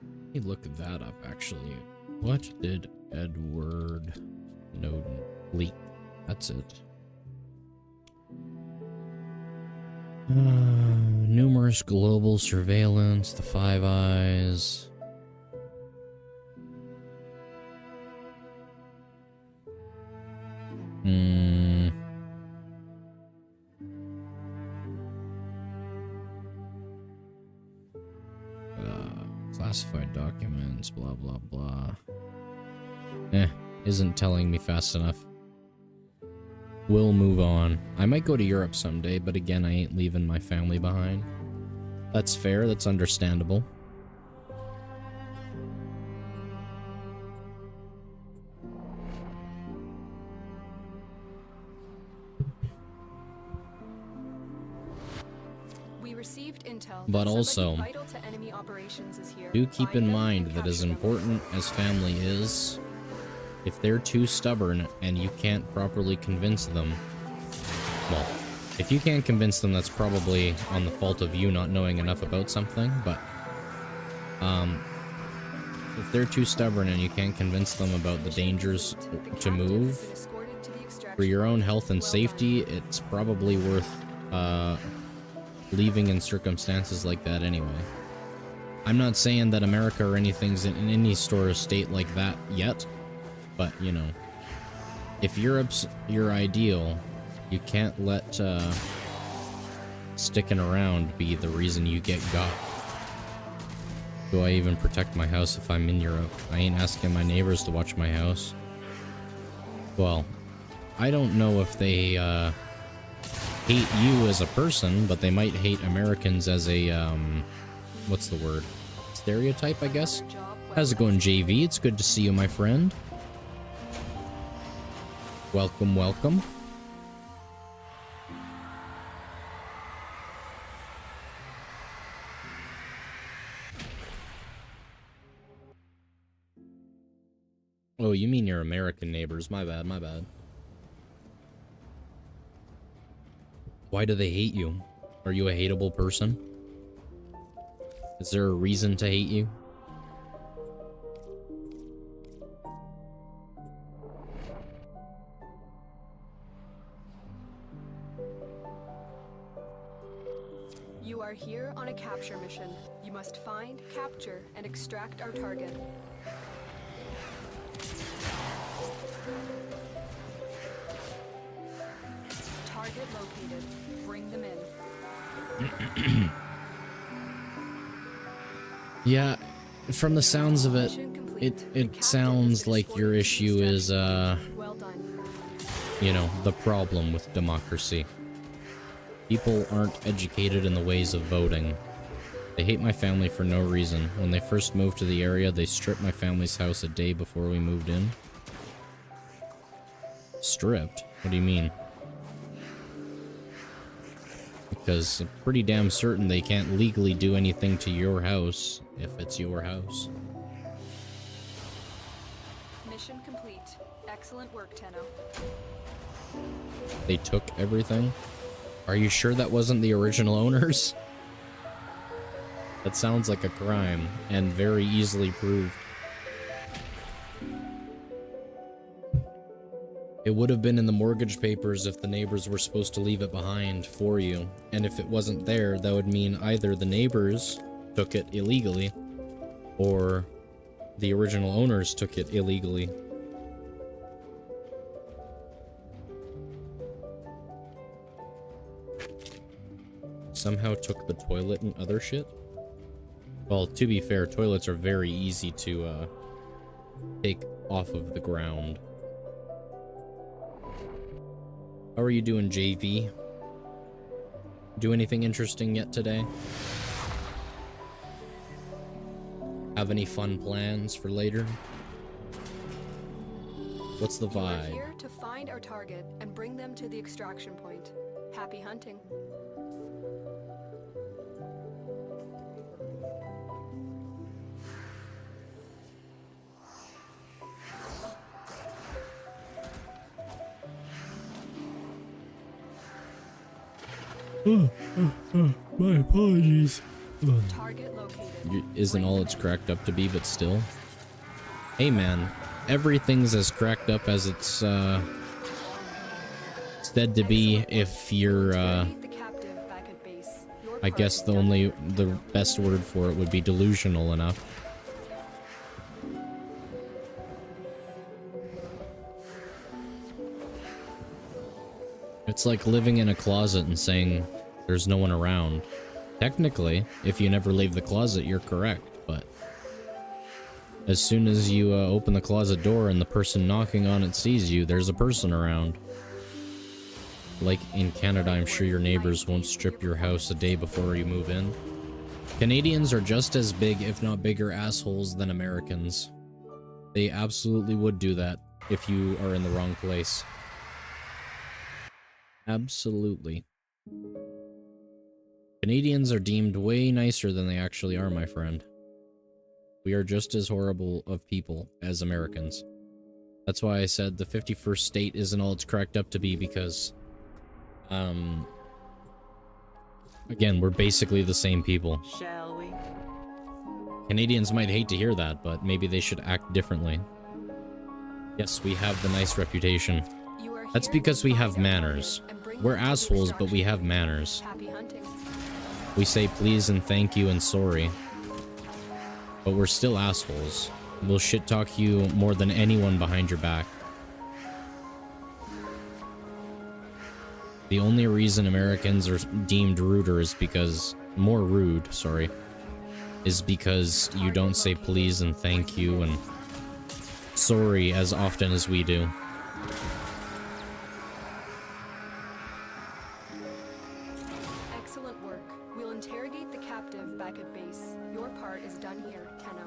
Let me look that up, actually. What did Edward Snowden leak? That's it. Numerous global surveillance, the Five Eyes. Classified documents, blah blah blah. Isn't telling me fast enough. We'll move on. I might go to Europe someday, but again, I ain't leaving my family behind. That's fair, that's understandable. We received intel But that also, somebody vital to enemy operations is here. do keep Find in them mind and that as capture them. important as family is, if they're too stubborn and you can't properly convince them, well, if you can't convince them, that's probably on the fault of you not knowing enough about something, but if they're too stubborn and you can't convince them about the dangers to move, for your own health and safety, it's probably worth leaving in circumstances like that anyway. I'm not saying that America or anything's in any sort of state like that yet, but, you know, if Europe's your ideal, you can't let sticking around be the reason you get got. Do I even protect my house if I'm in Europe? I ain't asking my neighbors to watch my house. Well, I don't know if they hate you as a person, but they might hate Americans as a, what's the word? Stereotype, I guess? How's it going, JV? It's good to see you, my friend. Welcome, welcome. Oh, you mean your American neighbors. My bad, my bad. Why do they hate you? Are you a hateable person? Is there a reason to hate you? You are here on a capture mission. You must find, capture, and extract our target. Target located. Bring them in. Yeah, from the sounds of it, Mission complete. it sounds like your issue is, Well done. you know, the problem with democracy. People aren't educated in the ways of voting. They hate my family for no reason. When they first moved to the area, they stripped my family's house a day before we moved in. Stripped? What do you mean? Because I'm pretty damn certain they can't legally do anything to your house if it's your house. Mission complete. Excellent work, Tenno. They took everything? Are you sure that wasn't the original owners? That sounds like a crime, and very easily proved. It would have been in the mortgage papers if the neighbors were supposed to leave it behind for you, and if it wasn't there, that would mean either the neighbors took it illegally, or the original owners took it illegally. Somehow took the toilet and other shit? Well, to be fair, toilets are very easy to take off of the ground. How are you doing, JV? Do anything interesting yet today? Have any fun plans for later? What's the You are vibe? here to find our target and bring them to the extraction point. Happy hunting. My apologies. Target located. Isn't all it's cracked up to be, but still. Hey man, everything's as cracked up as it's said to be if you're Interrogate the captive back at base. Your I part guess is the done. only the best word for it would be delusional enough. It's like living in a closet and saying there's no one around. Technically, if you never leave the closet, you're correct, but as soon as you open the closet door and the person knocking on it sees you, there's a person around. Like in Canada, I'm sure your neighbors won't strip your house a day before you move in. Canadians are just as big, if not bigger, assholes than Americans. They absolutely would do that if you are in the wrong place. Absolutely. Canadians are deemed way nicer than they actually are, my friend. We are just as horrible of people as Americans. That's why I said the 51st state isn't all it's cracked up to be, because again, we're basically the same people. Shall we? Canadians might hate to hear that, but maybe they should act differently. Yes, we have the nice reputation. You are That's here because to we find have our manners. captive and bring We're them to assholes, but we destruction. have manners. Happy hunting. We say please and thank you and sorry. But we're still assholes. We'll shit talk you more than anyone behind your back. The only reason Americans are deemed ruder is because... more rude, sorry. Is because you don't say please and thank you and sorry as often as we do. Excellent work. We'll interrogate the captive back at base. Your part is done here, Tenno.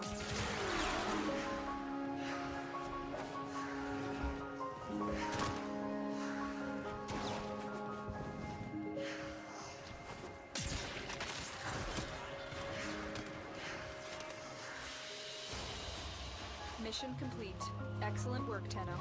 Mission complete. Excellent work, Tenno.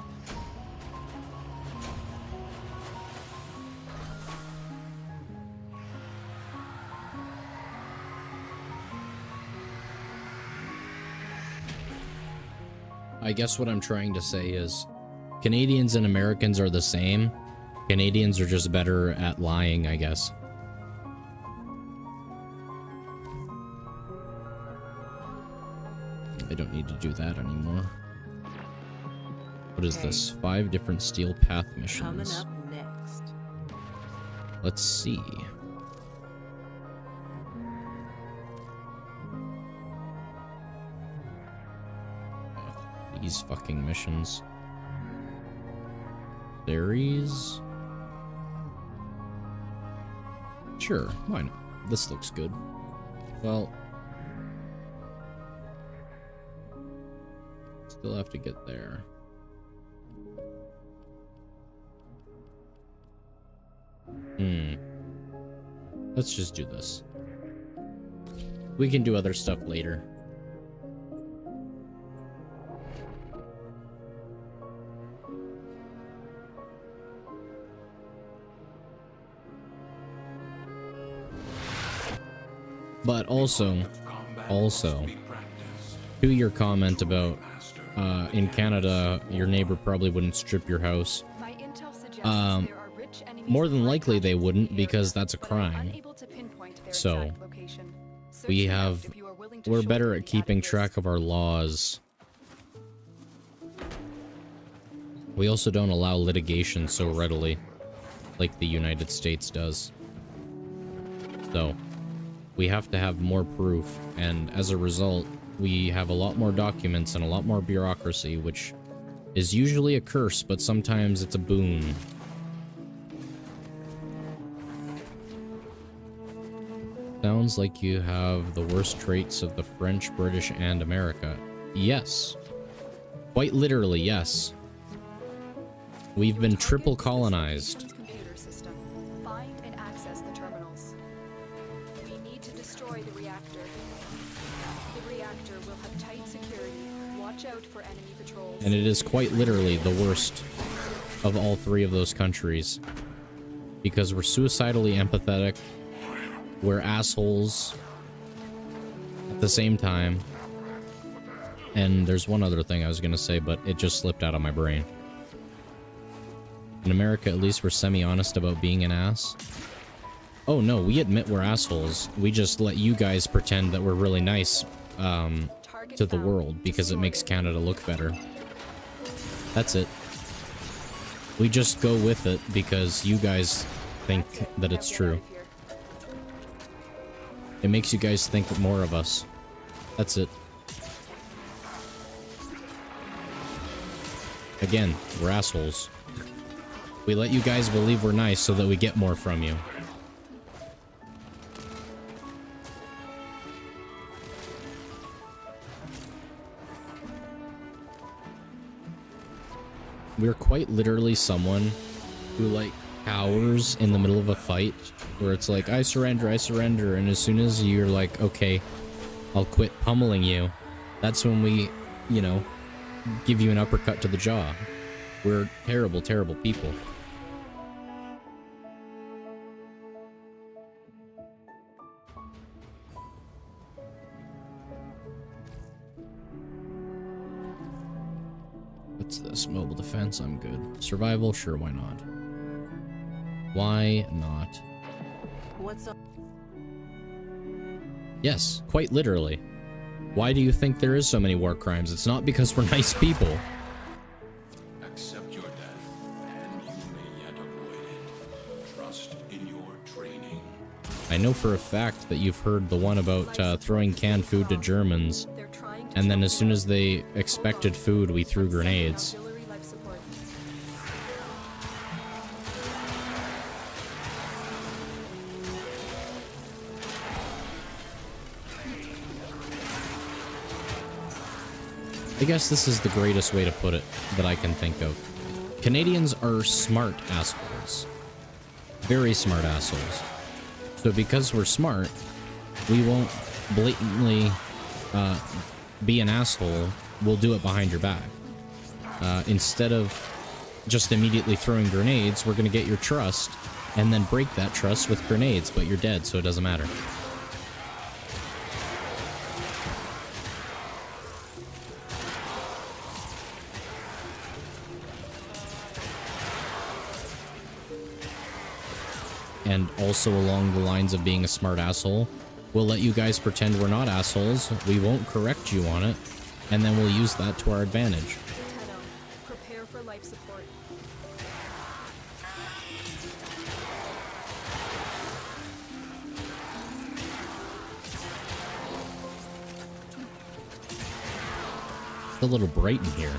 I guess what I'm trying to say is Canadians and Americans are the same. Canadians are just better at lying, I guess. I don't need to do that anymore. What is this? 5 different steel path Coming missions. up next. Let's see. These fucking missions. Series? Sure, why not? This looks good. Well, still have to get there. Let's just do this. We can do other stuff later. But also, to your comment about in Canada, your neighbor probably wouldn't strip your house. My intel suggests there are rich enemies More than of likely they Minecraft wouldn't, in the because area, that's a but I'm crime. unable to pinpoint their So, exact location. Search we them out have, if you are willing to we're shoulder better the at keeping added track risk. of our laws. We also don't allow litigation so readily, like the United States does. So, we have to have more proof, and as a result, we have a lot more documents and a lot more bureaucracy, which is usually a curse, but sometimes it's a boon. Sounds like you have the worst traits of the French, British, and America. Yes. Quite literally, yes. We've been triple colonized. Computer system. Find and access the terminals. We need to destroy the reactor. The reactor will have tight security. Watch out for enemy patrols. And it is quite literally the worst of all 3 of those countries. Because we're suicidally empathetic. We're assholes. At the same time. And there's one other thing I was gonna say, but it just slipped out of my brain. In America, at least, we're semi-honest about being an ass. Oh no, we admit we're assholes. We just let you guys pretend that we're really nice to the world because it makes Canada look better. That's it. We just go with it because you guys think that it's true. It makes you guys think more of us. That's it. Again, we're assholes. We let you guys believe we're nice so that we get more from you. We're quite literally someone who, like, cowers in the middle of a fight, where it's like, I surrender, and as soon as you're like, okay, I'll quit pummeling you, that's when we, you know, give you an uppercut to the jaw. We're terrible, terrible people. What's this? Mobile defense, I'm good. Survival, sure, why not? Why not? What's up? Yes, quite literally. Why do you think there is so many war crimes? It's not because we're nice people. Accept your death, and you may yet avoid it. Trust in your training. I know for a fact that you've heard the one about throwing canned food to Germans, and then as soon as they expected food, we threw grenades. I guess this is the greatest way to put it that I can think of. Canadians are smart assholes. Very smart assholes. So because we're smart, we won't blatantly be an asshole. We'll do it behind your back. Instead of just immediately throwing grenades, we're going to get your trust and then break that trust with grenades, but you're dead, so it doesn't matter. And also along the lines of being a smart asshole, we'll let you guys pretend we're not assholes, we won't correct you on it, and then we'll use that to our advantage. Prepare for life support. It's a little bright in here.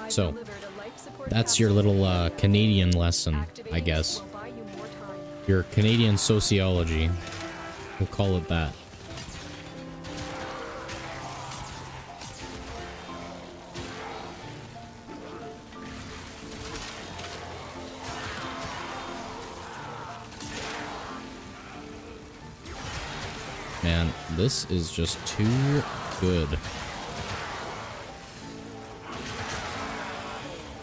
So, that's your little Canadian lesson, I guess. Your Canadian sociology. We'll call it that. Man, this is just too good.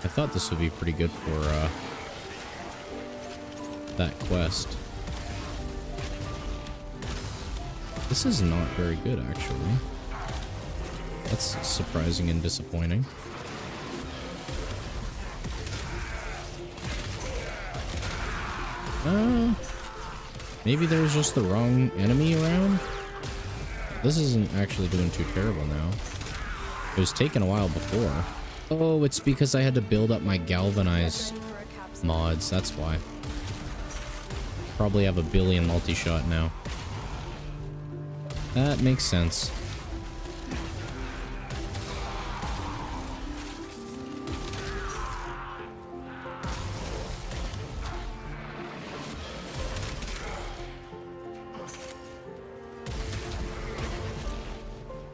I thought this would be pretty good for that quest. This is not very good, actually. That's surprising and disappointing. Maybe there's just the wrong enemy around? This isn't actually doing too terrible now. It was taking a while before. Oh, it's because I had to build up my galvanized mods, that's why. Probably have a billion multi-shot now. That makes sense.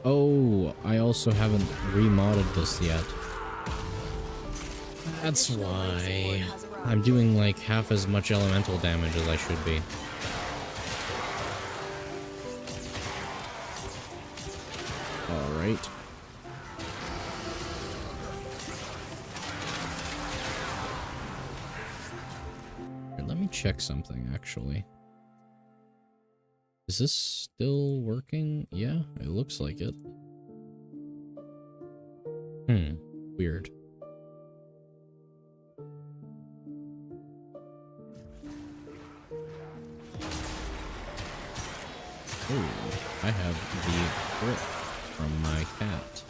Oh, I also haven't remodded this yet. That's why I'm doing like half as much elemental damage as I should be. Alright. Here, let me check something, actually. Is this still working? Yeah, it looks like it. Weird. Ooh, I have the grip from my cat.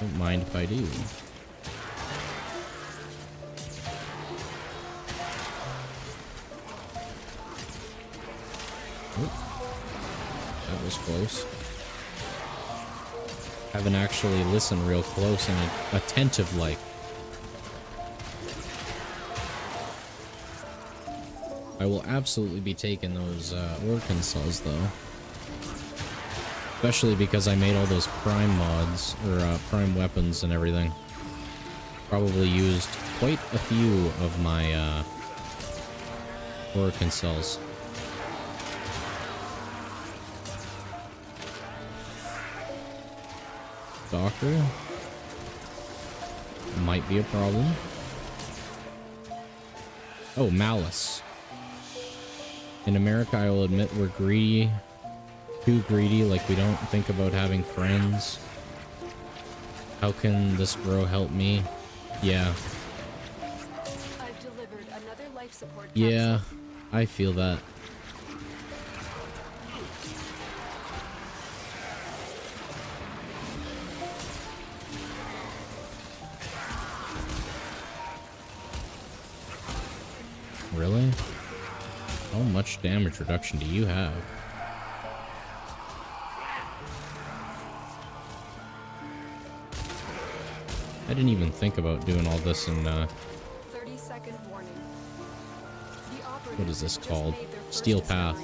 Don't mind if I do. Oop. That was close. Haven't actually listened real close and attentive like. I will absolutely be taking those Orkin cells though. Especially because I made all those prime mods, or prime weapons and everything. Probably used quite a few of my Orkin cells. Doctor might be a problem. Oh, malice. In America, I will admit we're greedy. Too greedy, like we don't think about having friends. How can this bro help me? Yeah. I've delivered another life support Yeah, I feel that. Really? How much damage reduction do you have? I didn't even think about doing all this in, 30-second warning. what is this called? Steel Path.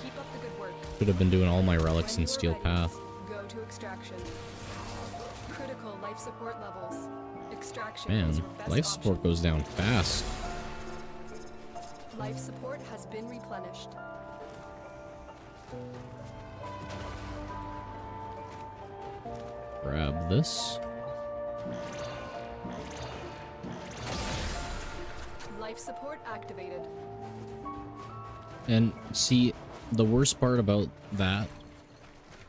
Keep up the good work. Should have been doing all my relics in Steel Path. Go to extraction. Critical life support levels. Extraction Man, is your best life support option. goes down fast. Life support has been replenished. Grab this. Life support activated. And see, the worst part about that,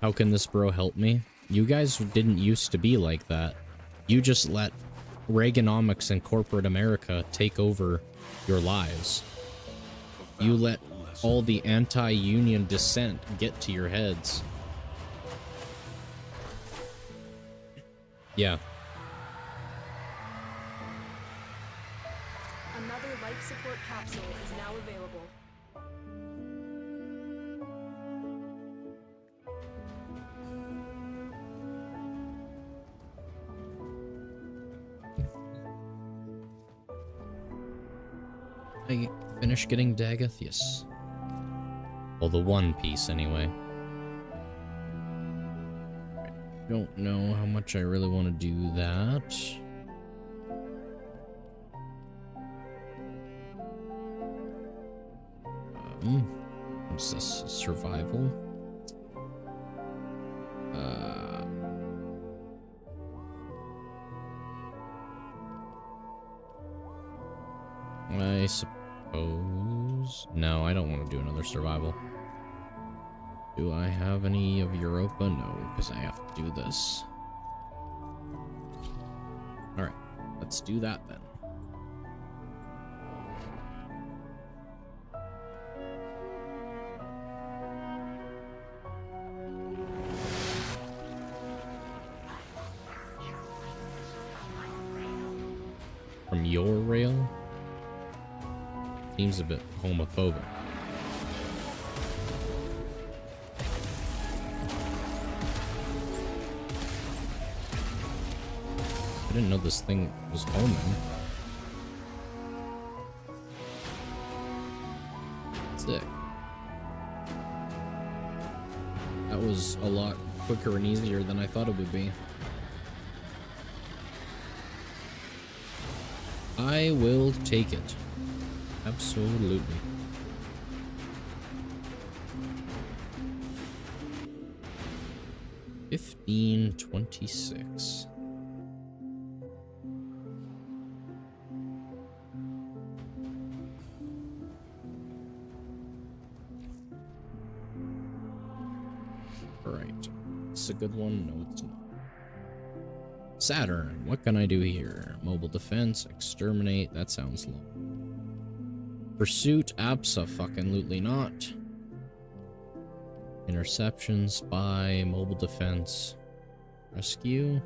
how can this bro help me? You guys didn't used to be like that. You just let Reaganomics and corporate America take over your lives. You let all the anti-union dissent get to your heads. Yeah. Another life support capsule is now available. I finished getting Dagoth? Yes. Well, the one piece, anyway. Don't know how much I really want to do that. What's this? Survival? I suppose... No, I don't want to do another survival. Do I have any of Europa? No, because I have to do this. Alright, let's do that then. From your rail? Seems a bit homophobic. I didn't know this thing was homing. Sick. That was a lot quicker and easier than I thought it would be. I will take it. Absolutely. $15.26. Alright. It's a good one? No, it's not. Saturn. What can I do here? Mobile defense, exterminate. That sounds low. Pursuit, abso-fucking-lutely not. Interception, spy, mobile defense, rescue?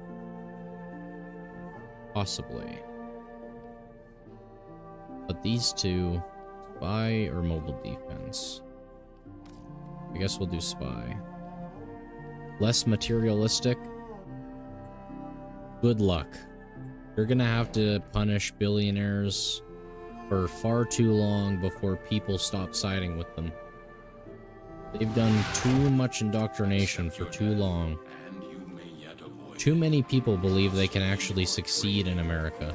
Possibly. But these two, spy or mobile defense? I guess we'll do spy. Less materialistic? Good luck. You're gonna have to punish billionaires for far too long before people stop siding with them. They've done too much indoctrination for too long. Too many people believe they can actually succeed in America.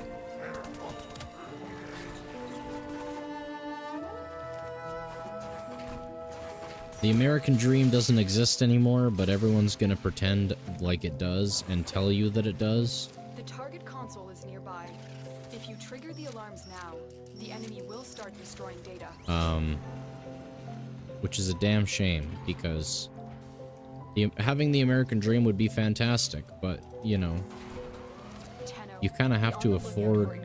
The American dream doesn't exist anymore, but everyone's gonna pretend like it does and tell you that it does. The target console is nearby. If you trigger the alarms now, the enemy will start destroying data. Which is a damn shame, because having the American dream would be fantastic, but, you know, you kind of have to afford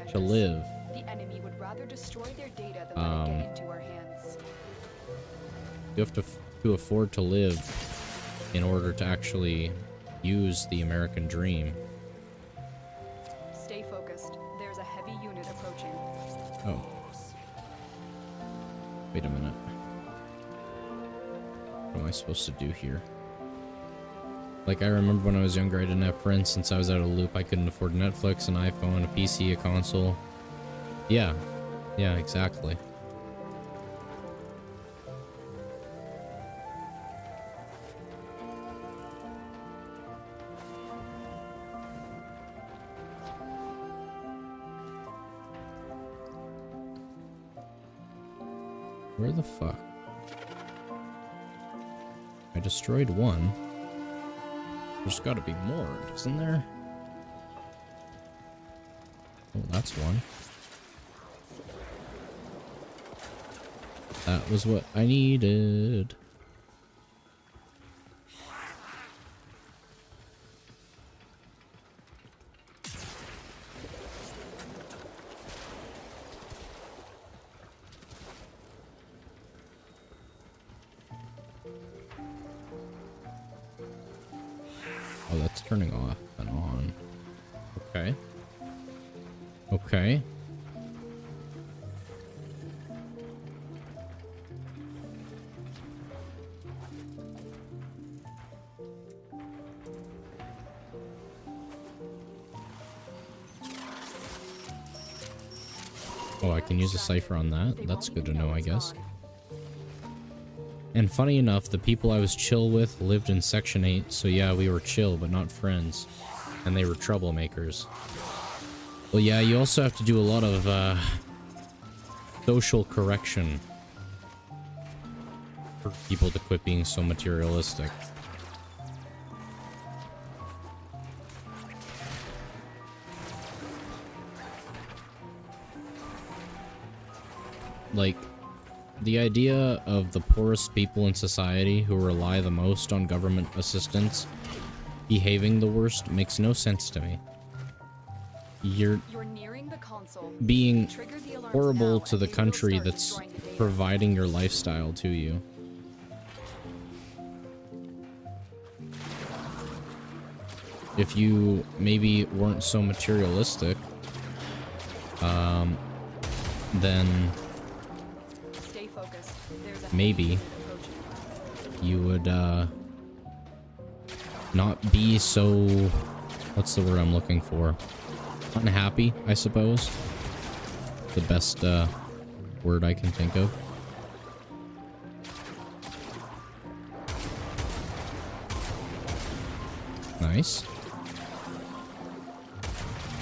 to live. The enemy would rather destroy their data than let it get into our hands. You have to afford to live in order to actually use the American dream. Stay focused. There's a heavy unit approaching. Oh. Wait a minute. What am I supposed to do here? Like, I remember when I was younger, I didn't have friends since I was out of the loop. I couldn't afford Netflix, an iPhone, a PC, a console. Yeah. Yeah, exactly. Where the fuck? I destroyed one. There's gotta be more, isn't there? Oh, that's one. That was what I needed. Oh, that's turning off and on. Okay. Okay. Oh, I can use a cipher on that? That's good to know, I guess. And funny enough, the people I was chill with lived in Section 8, so yeah, we were chill, but not friends. And they were troublemakers. Well, yeah, you also have to do a lot of, social correction for people to quit being so materialistic. Like, the idea of the poorest people in society who rely the most on government assistance behaving the worst makes no sense to me. You're nearing the console. Being Trigger the alarms horrible now to the and they will country start that's destroying the data. providing your lifestyle to you. If you maybe weren't so materialistic, then Stay focused. There's a maybe heavy unit approaching. you would not be so, what's the word I'm looking for? Unhappy, I suppose. The best word I can think of. Nice.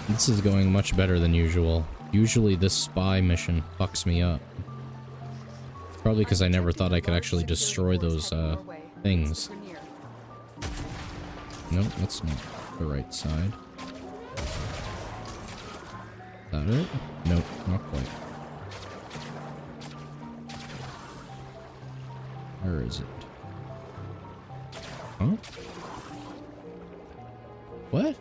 This is going much better than usual. Usually this spy mission fucks me up. Probably because I never thought I could actually destroy those things. Nope, that's not the right side. Is that it? Nope, not quite. Where is it? Huh? What?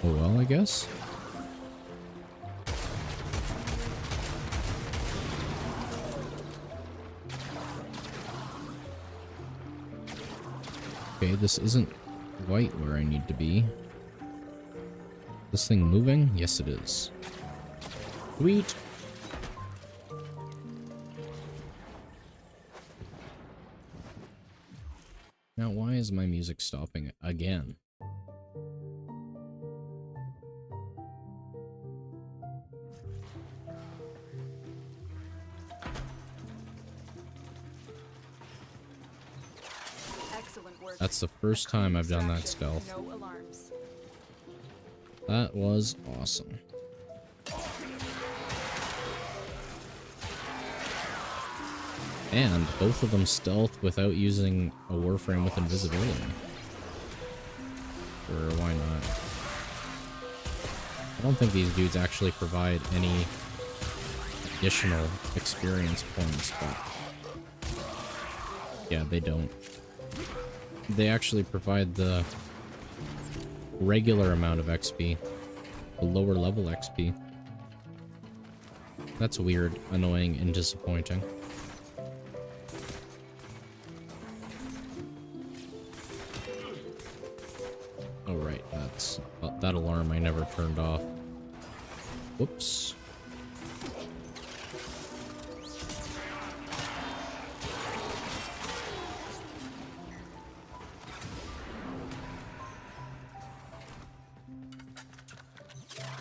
Oh well, I guess. Okay, this isn't quite where I need to be. This thing moving? Yes, it is. Sweet. Now, why is my music stopping again? Excellent work. That's the first time I've done that Extraction, stealth. No alarms. That was awesome. And both of them stealth without using a Warframe with invisibility. Sure, why not? I don't think these dudes actually provide any additional experience points, but yeah, they don't. They actually provide the regular amount of XP, the lower level XP. That's weird, annoying, and disappointing. Oh right, that's that alarm I never turned off. Whoops.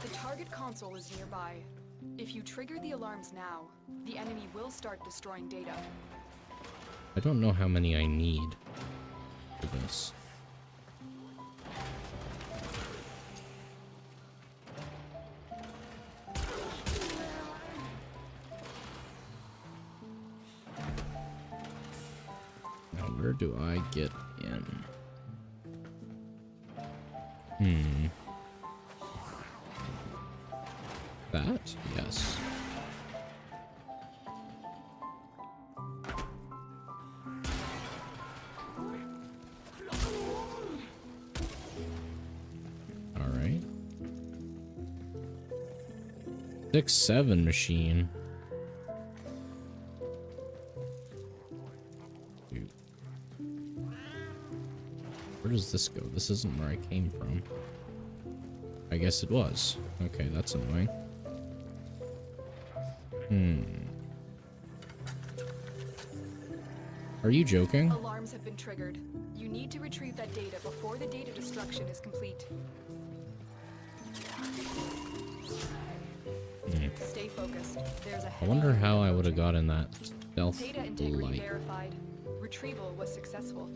The target console is nearby. If you trigger the alarms now, the enemy will start destroying data. I don't know how many I need for this. Now, where do I get in? That? Yes. Alright. 6-7 machine. Dude. Where does this go? This isn't where I came from. I guess it was. Okay, that's annoying. Are you joking? Alarms have been triggered. You need to retrieve that data before the data destruction is complete. Stay focused. There's a I wonder how I would have gotten that stealth data integrity light. verified. Retrieval was successful.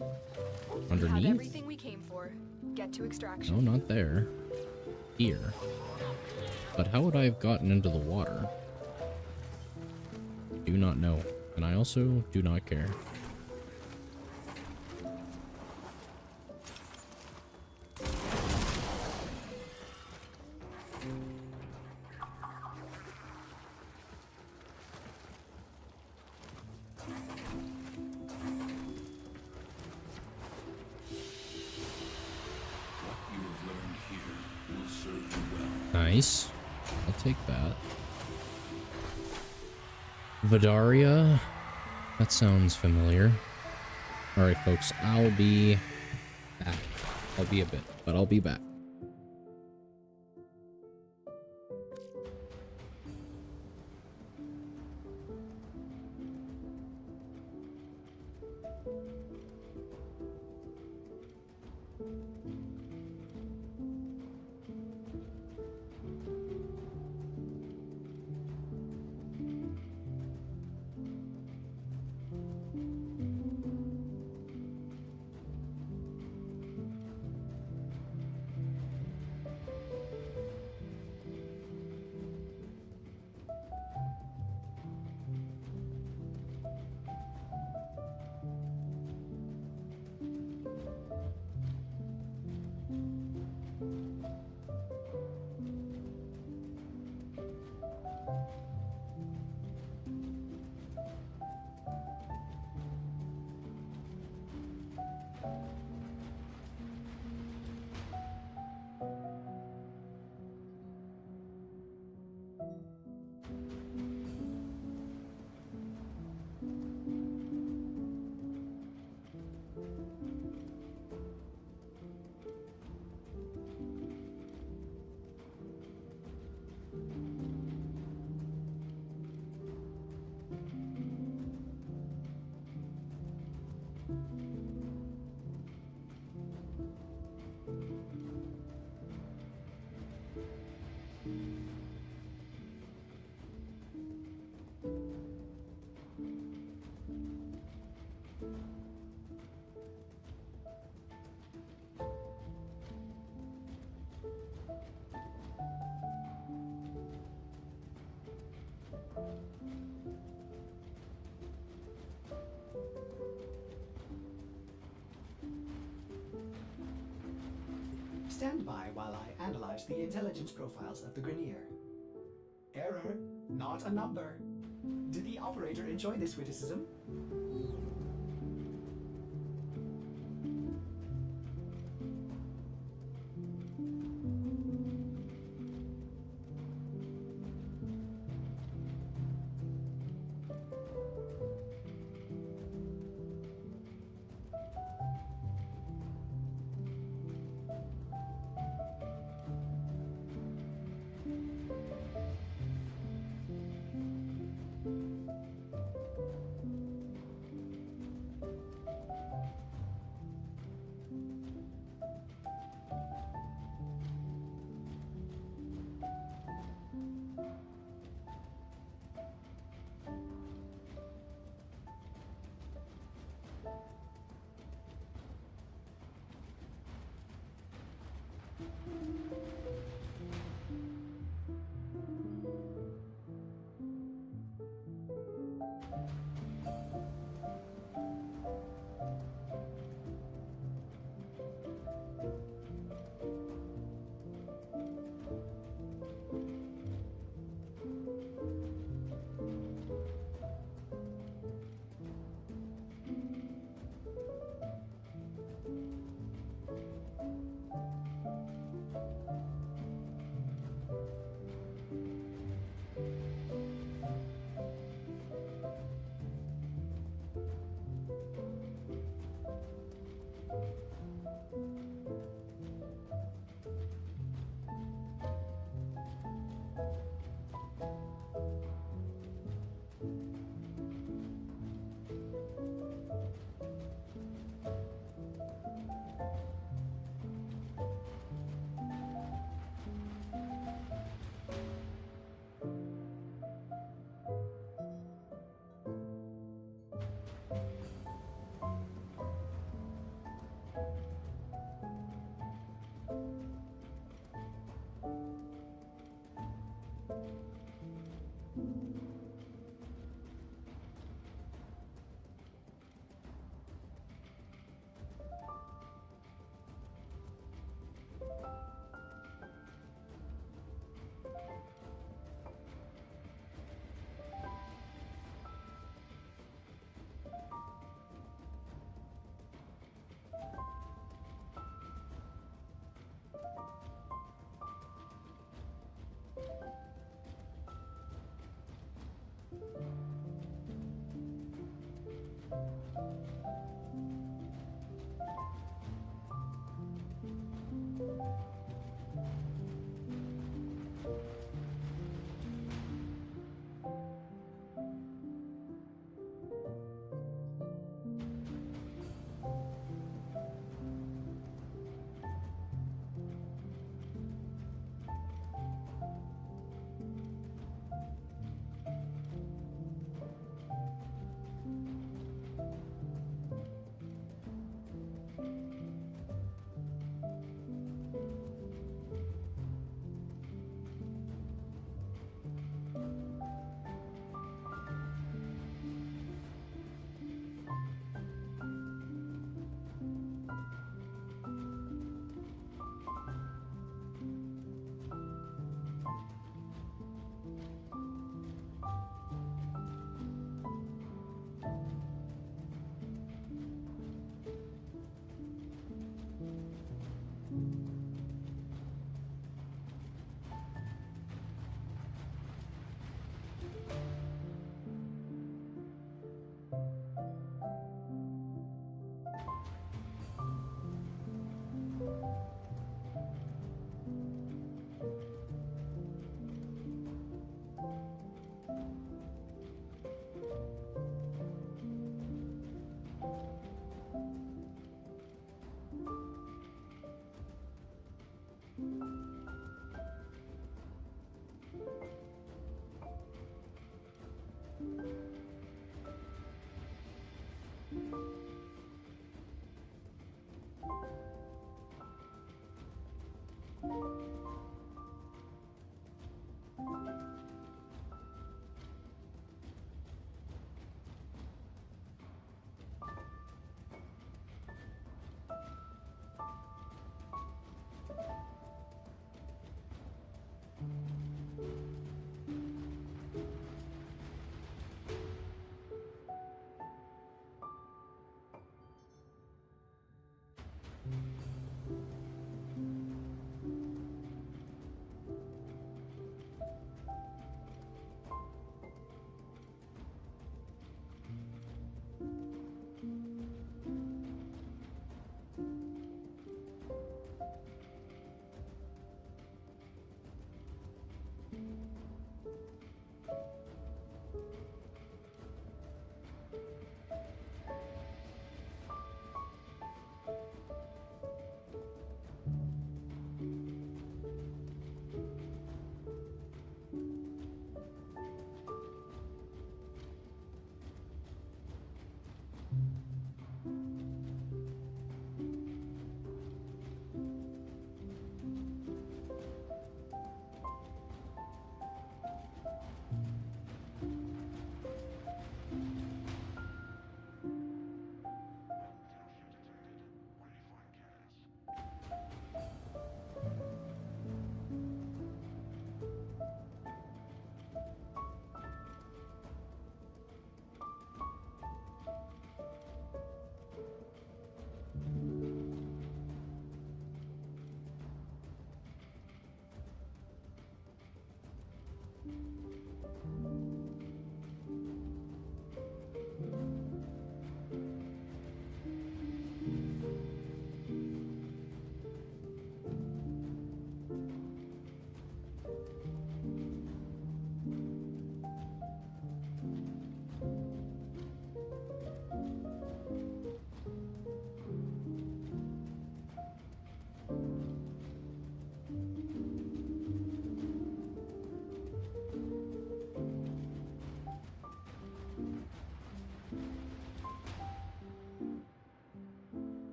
We have Underneath? everything we came for. Get to extraction. No, not there. Here. But how would I have gotten into the water? Do not know. And I also do not care. Nice. I'll take that. Vidaria. That sounds familiar. Alright, folks. I'll be back. I'll be a bit, but I'll be back. Stand by while I analyze the intelligence profiles of the Grenier. Error, not a number. Did the operator enjoy this witticism?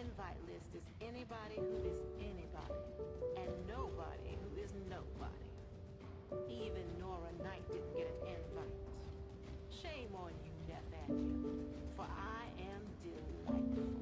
invite list is anybody who is anybody, and nobody who is nobody. Even Nora Knight didn't get an invite. Shame on you, Nathaniel, for I am delightful.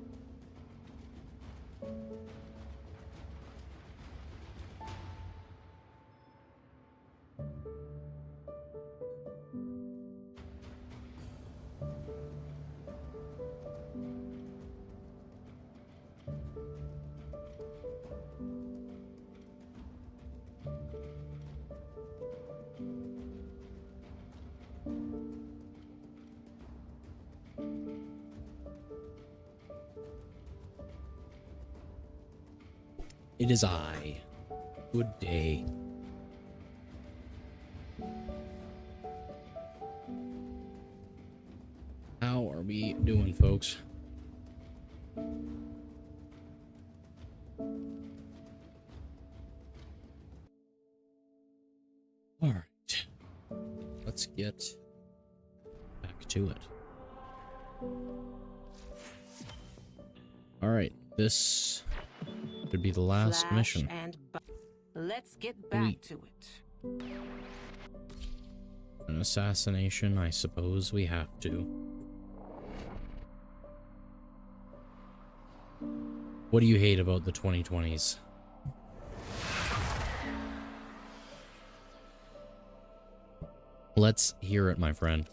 It is I. Good day. How are we doing, folks? All right. Let's get back to it. All right. This could be the last Flash mission. And let's get back to it. An assassination, I suppose we have to. What do you hate about the 2020s? Let's hear it, my friend.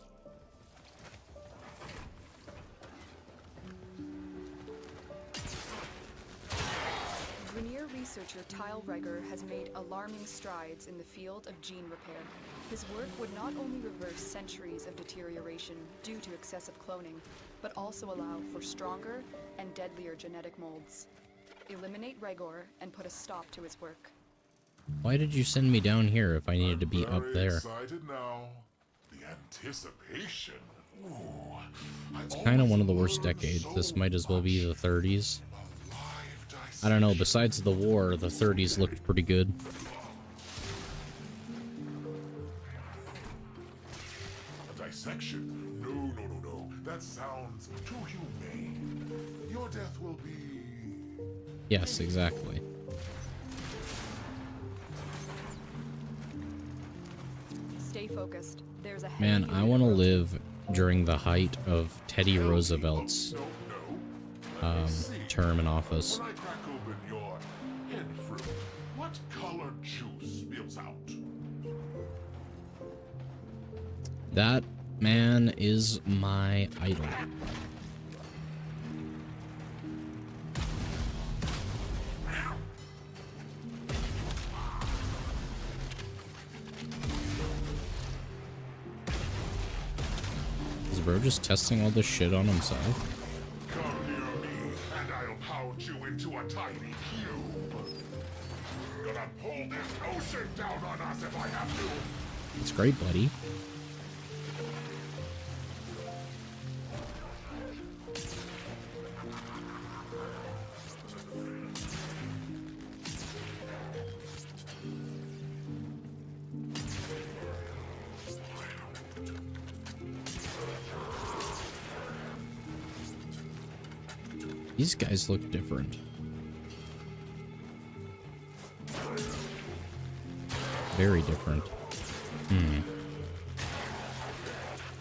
Researcher Tyle Reger has made alarming strides in the field of gene repair. His work would not only reverse centuries of deterioration due to excessive cloning, but also allow for stronger and deadlier genetic molds. Eliminate Regor and put a stop to his work. Why did you send me down here if I needed to be up there? Excited now. The anticipation. Ooh, It's kind of one of the worst decades. This might as well be the 30s. I don't know, besides the war, the 30s looked pretty good. A dissection? No. That sounds too humane. Your death will be... Yes, exactly. Stay focused. There's a Man, I want to live during the height of Teddy Roosevelt's term in office. When I crack open your head fruit, what color juice spills out? That man is my idol. Is bro just testing all this shit on himself? Come near me, and I'll pound you into a tiny cube. Gonna pull this ocean down on us if I have to. It's great, buddy. These guys look different. Very different.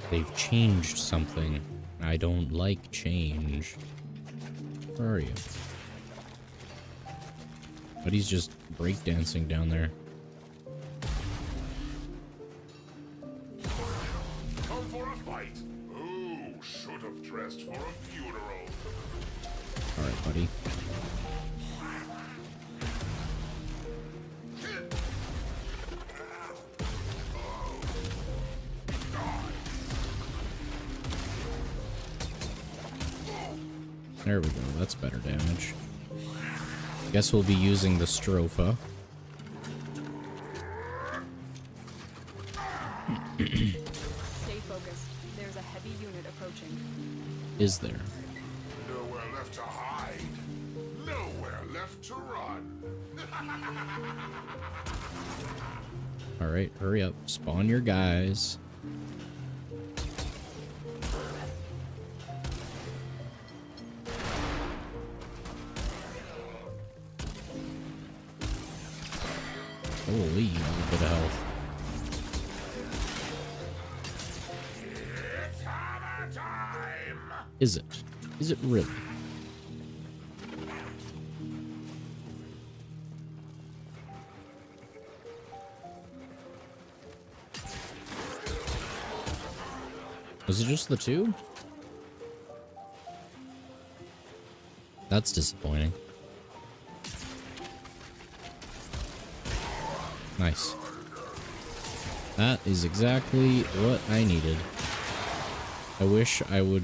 They've changed something. I don't like change. Where are you? But he's just breakdancing down there. Come for a fight? Ooh, should have dressed for a funeral. Alright, buddy. There we go, that's better damage. Guess we'll be using the Stropha. Stay focused. There's a heavy unit approaching. Is there? Nowhere left to hide. Nowhere left to run. Alright, hurry up. Spawn your guys. Holy, a little bit of health. It's hammer time. Is it? Is it really? Was it just the two? That's disappointing. Nice. That is exactly what I needed. I wish I would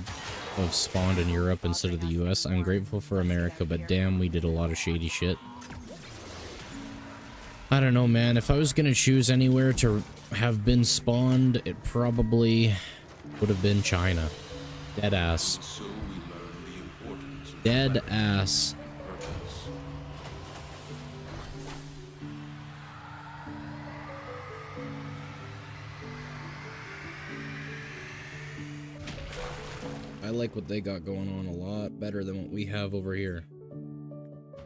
have spawned in Europe instead of the US. I'm grateful for America, but damn, we did a lot of shady shit. I don't know, man. If I was gonna choose anywhere to have been spawned, it probably would have been China. Dead ass. So we learn the importance of Dead ass. purpose. I like what they got going on a lot better than what we have over here.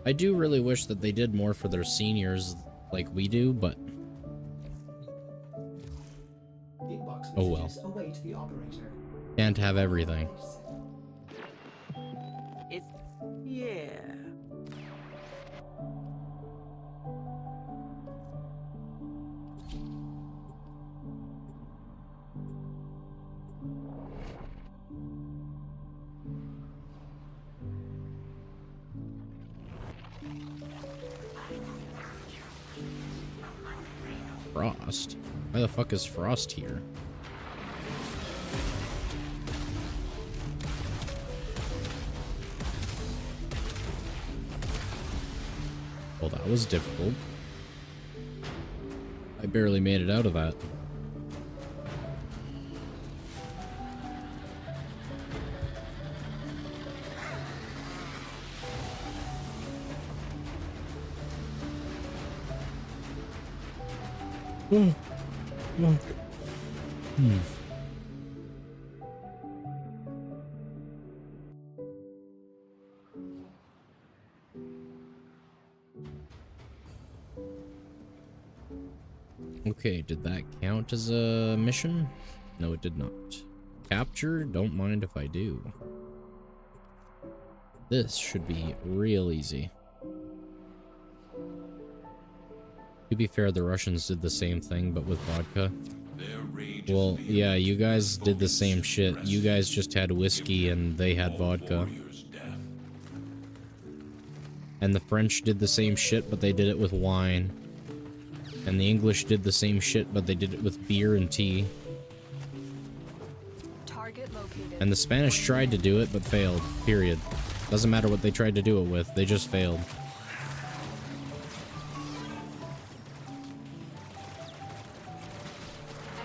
I do really wish that they did more for their seniors like we do, but Inbox oh well. messages await the operator. Can't have everything. It's... yeah. Frost? Why the fuck is Frost here? Well, that was difficult. I barely made it out of that. Okay, did that count as a mission? No, it did not. capture? Don't mind if I do. This should be real easy. To be fair, the Russians did the same thing, but with vodka. Well, yeah, you guys did the same shit. You guys just had whiskey and they had vodka. And the French did the same shit, but they did it with wine. And the English did the same shit, but they did it with beer and tea. Target located. And the Spanish tried to do it, but failed. Period. Doesn't matter what they tried to do it with, they just failed.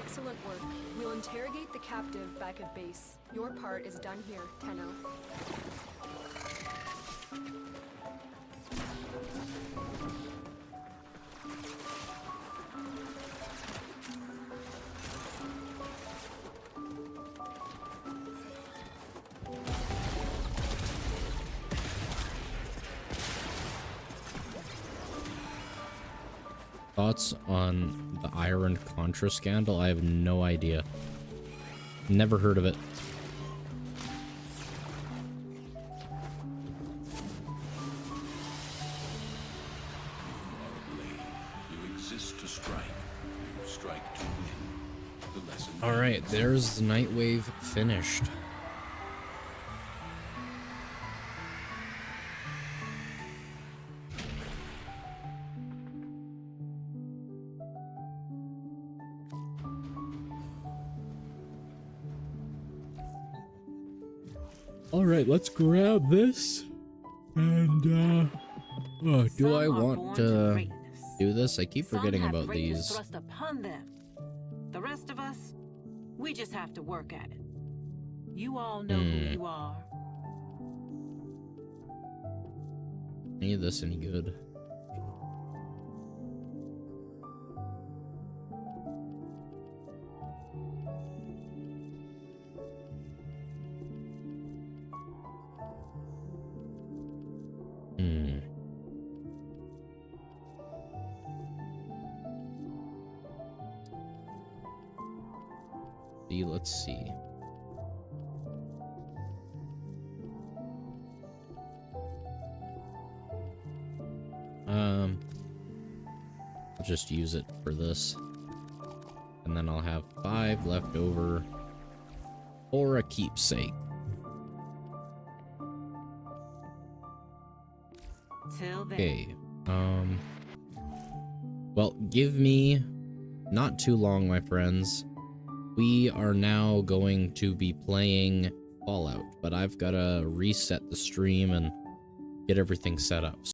Excellent work. We'll interrogate the captive back at base. Your part is done here, Tenno. Thoughts on the Iron Contra scandal? I have no idea. Never heard of it. You exist to strike. You strike to win. The lesson. All right, there's the Nightwave finished. Alright, let's grab this. And, do I want to do this? I keep forgetting about these. Thrust upon them. The rest of us, we just have to work at it. You all know who you are. Any of this any good? Let's see. I'll just use it for this. And then I'll have 5 left over for a keepsake. Okay. Well, give me not too long, my friends. We are now going to be playing Fallout, but I've got to reset the stream and get everything set up.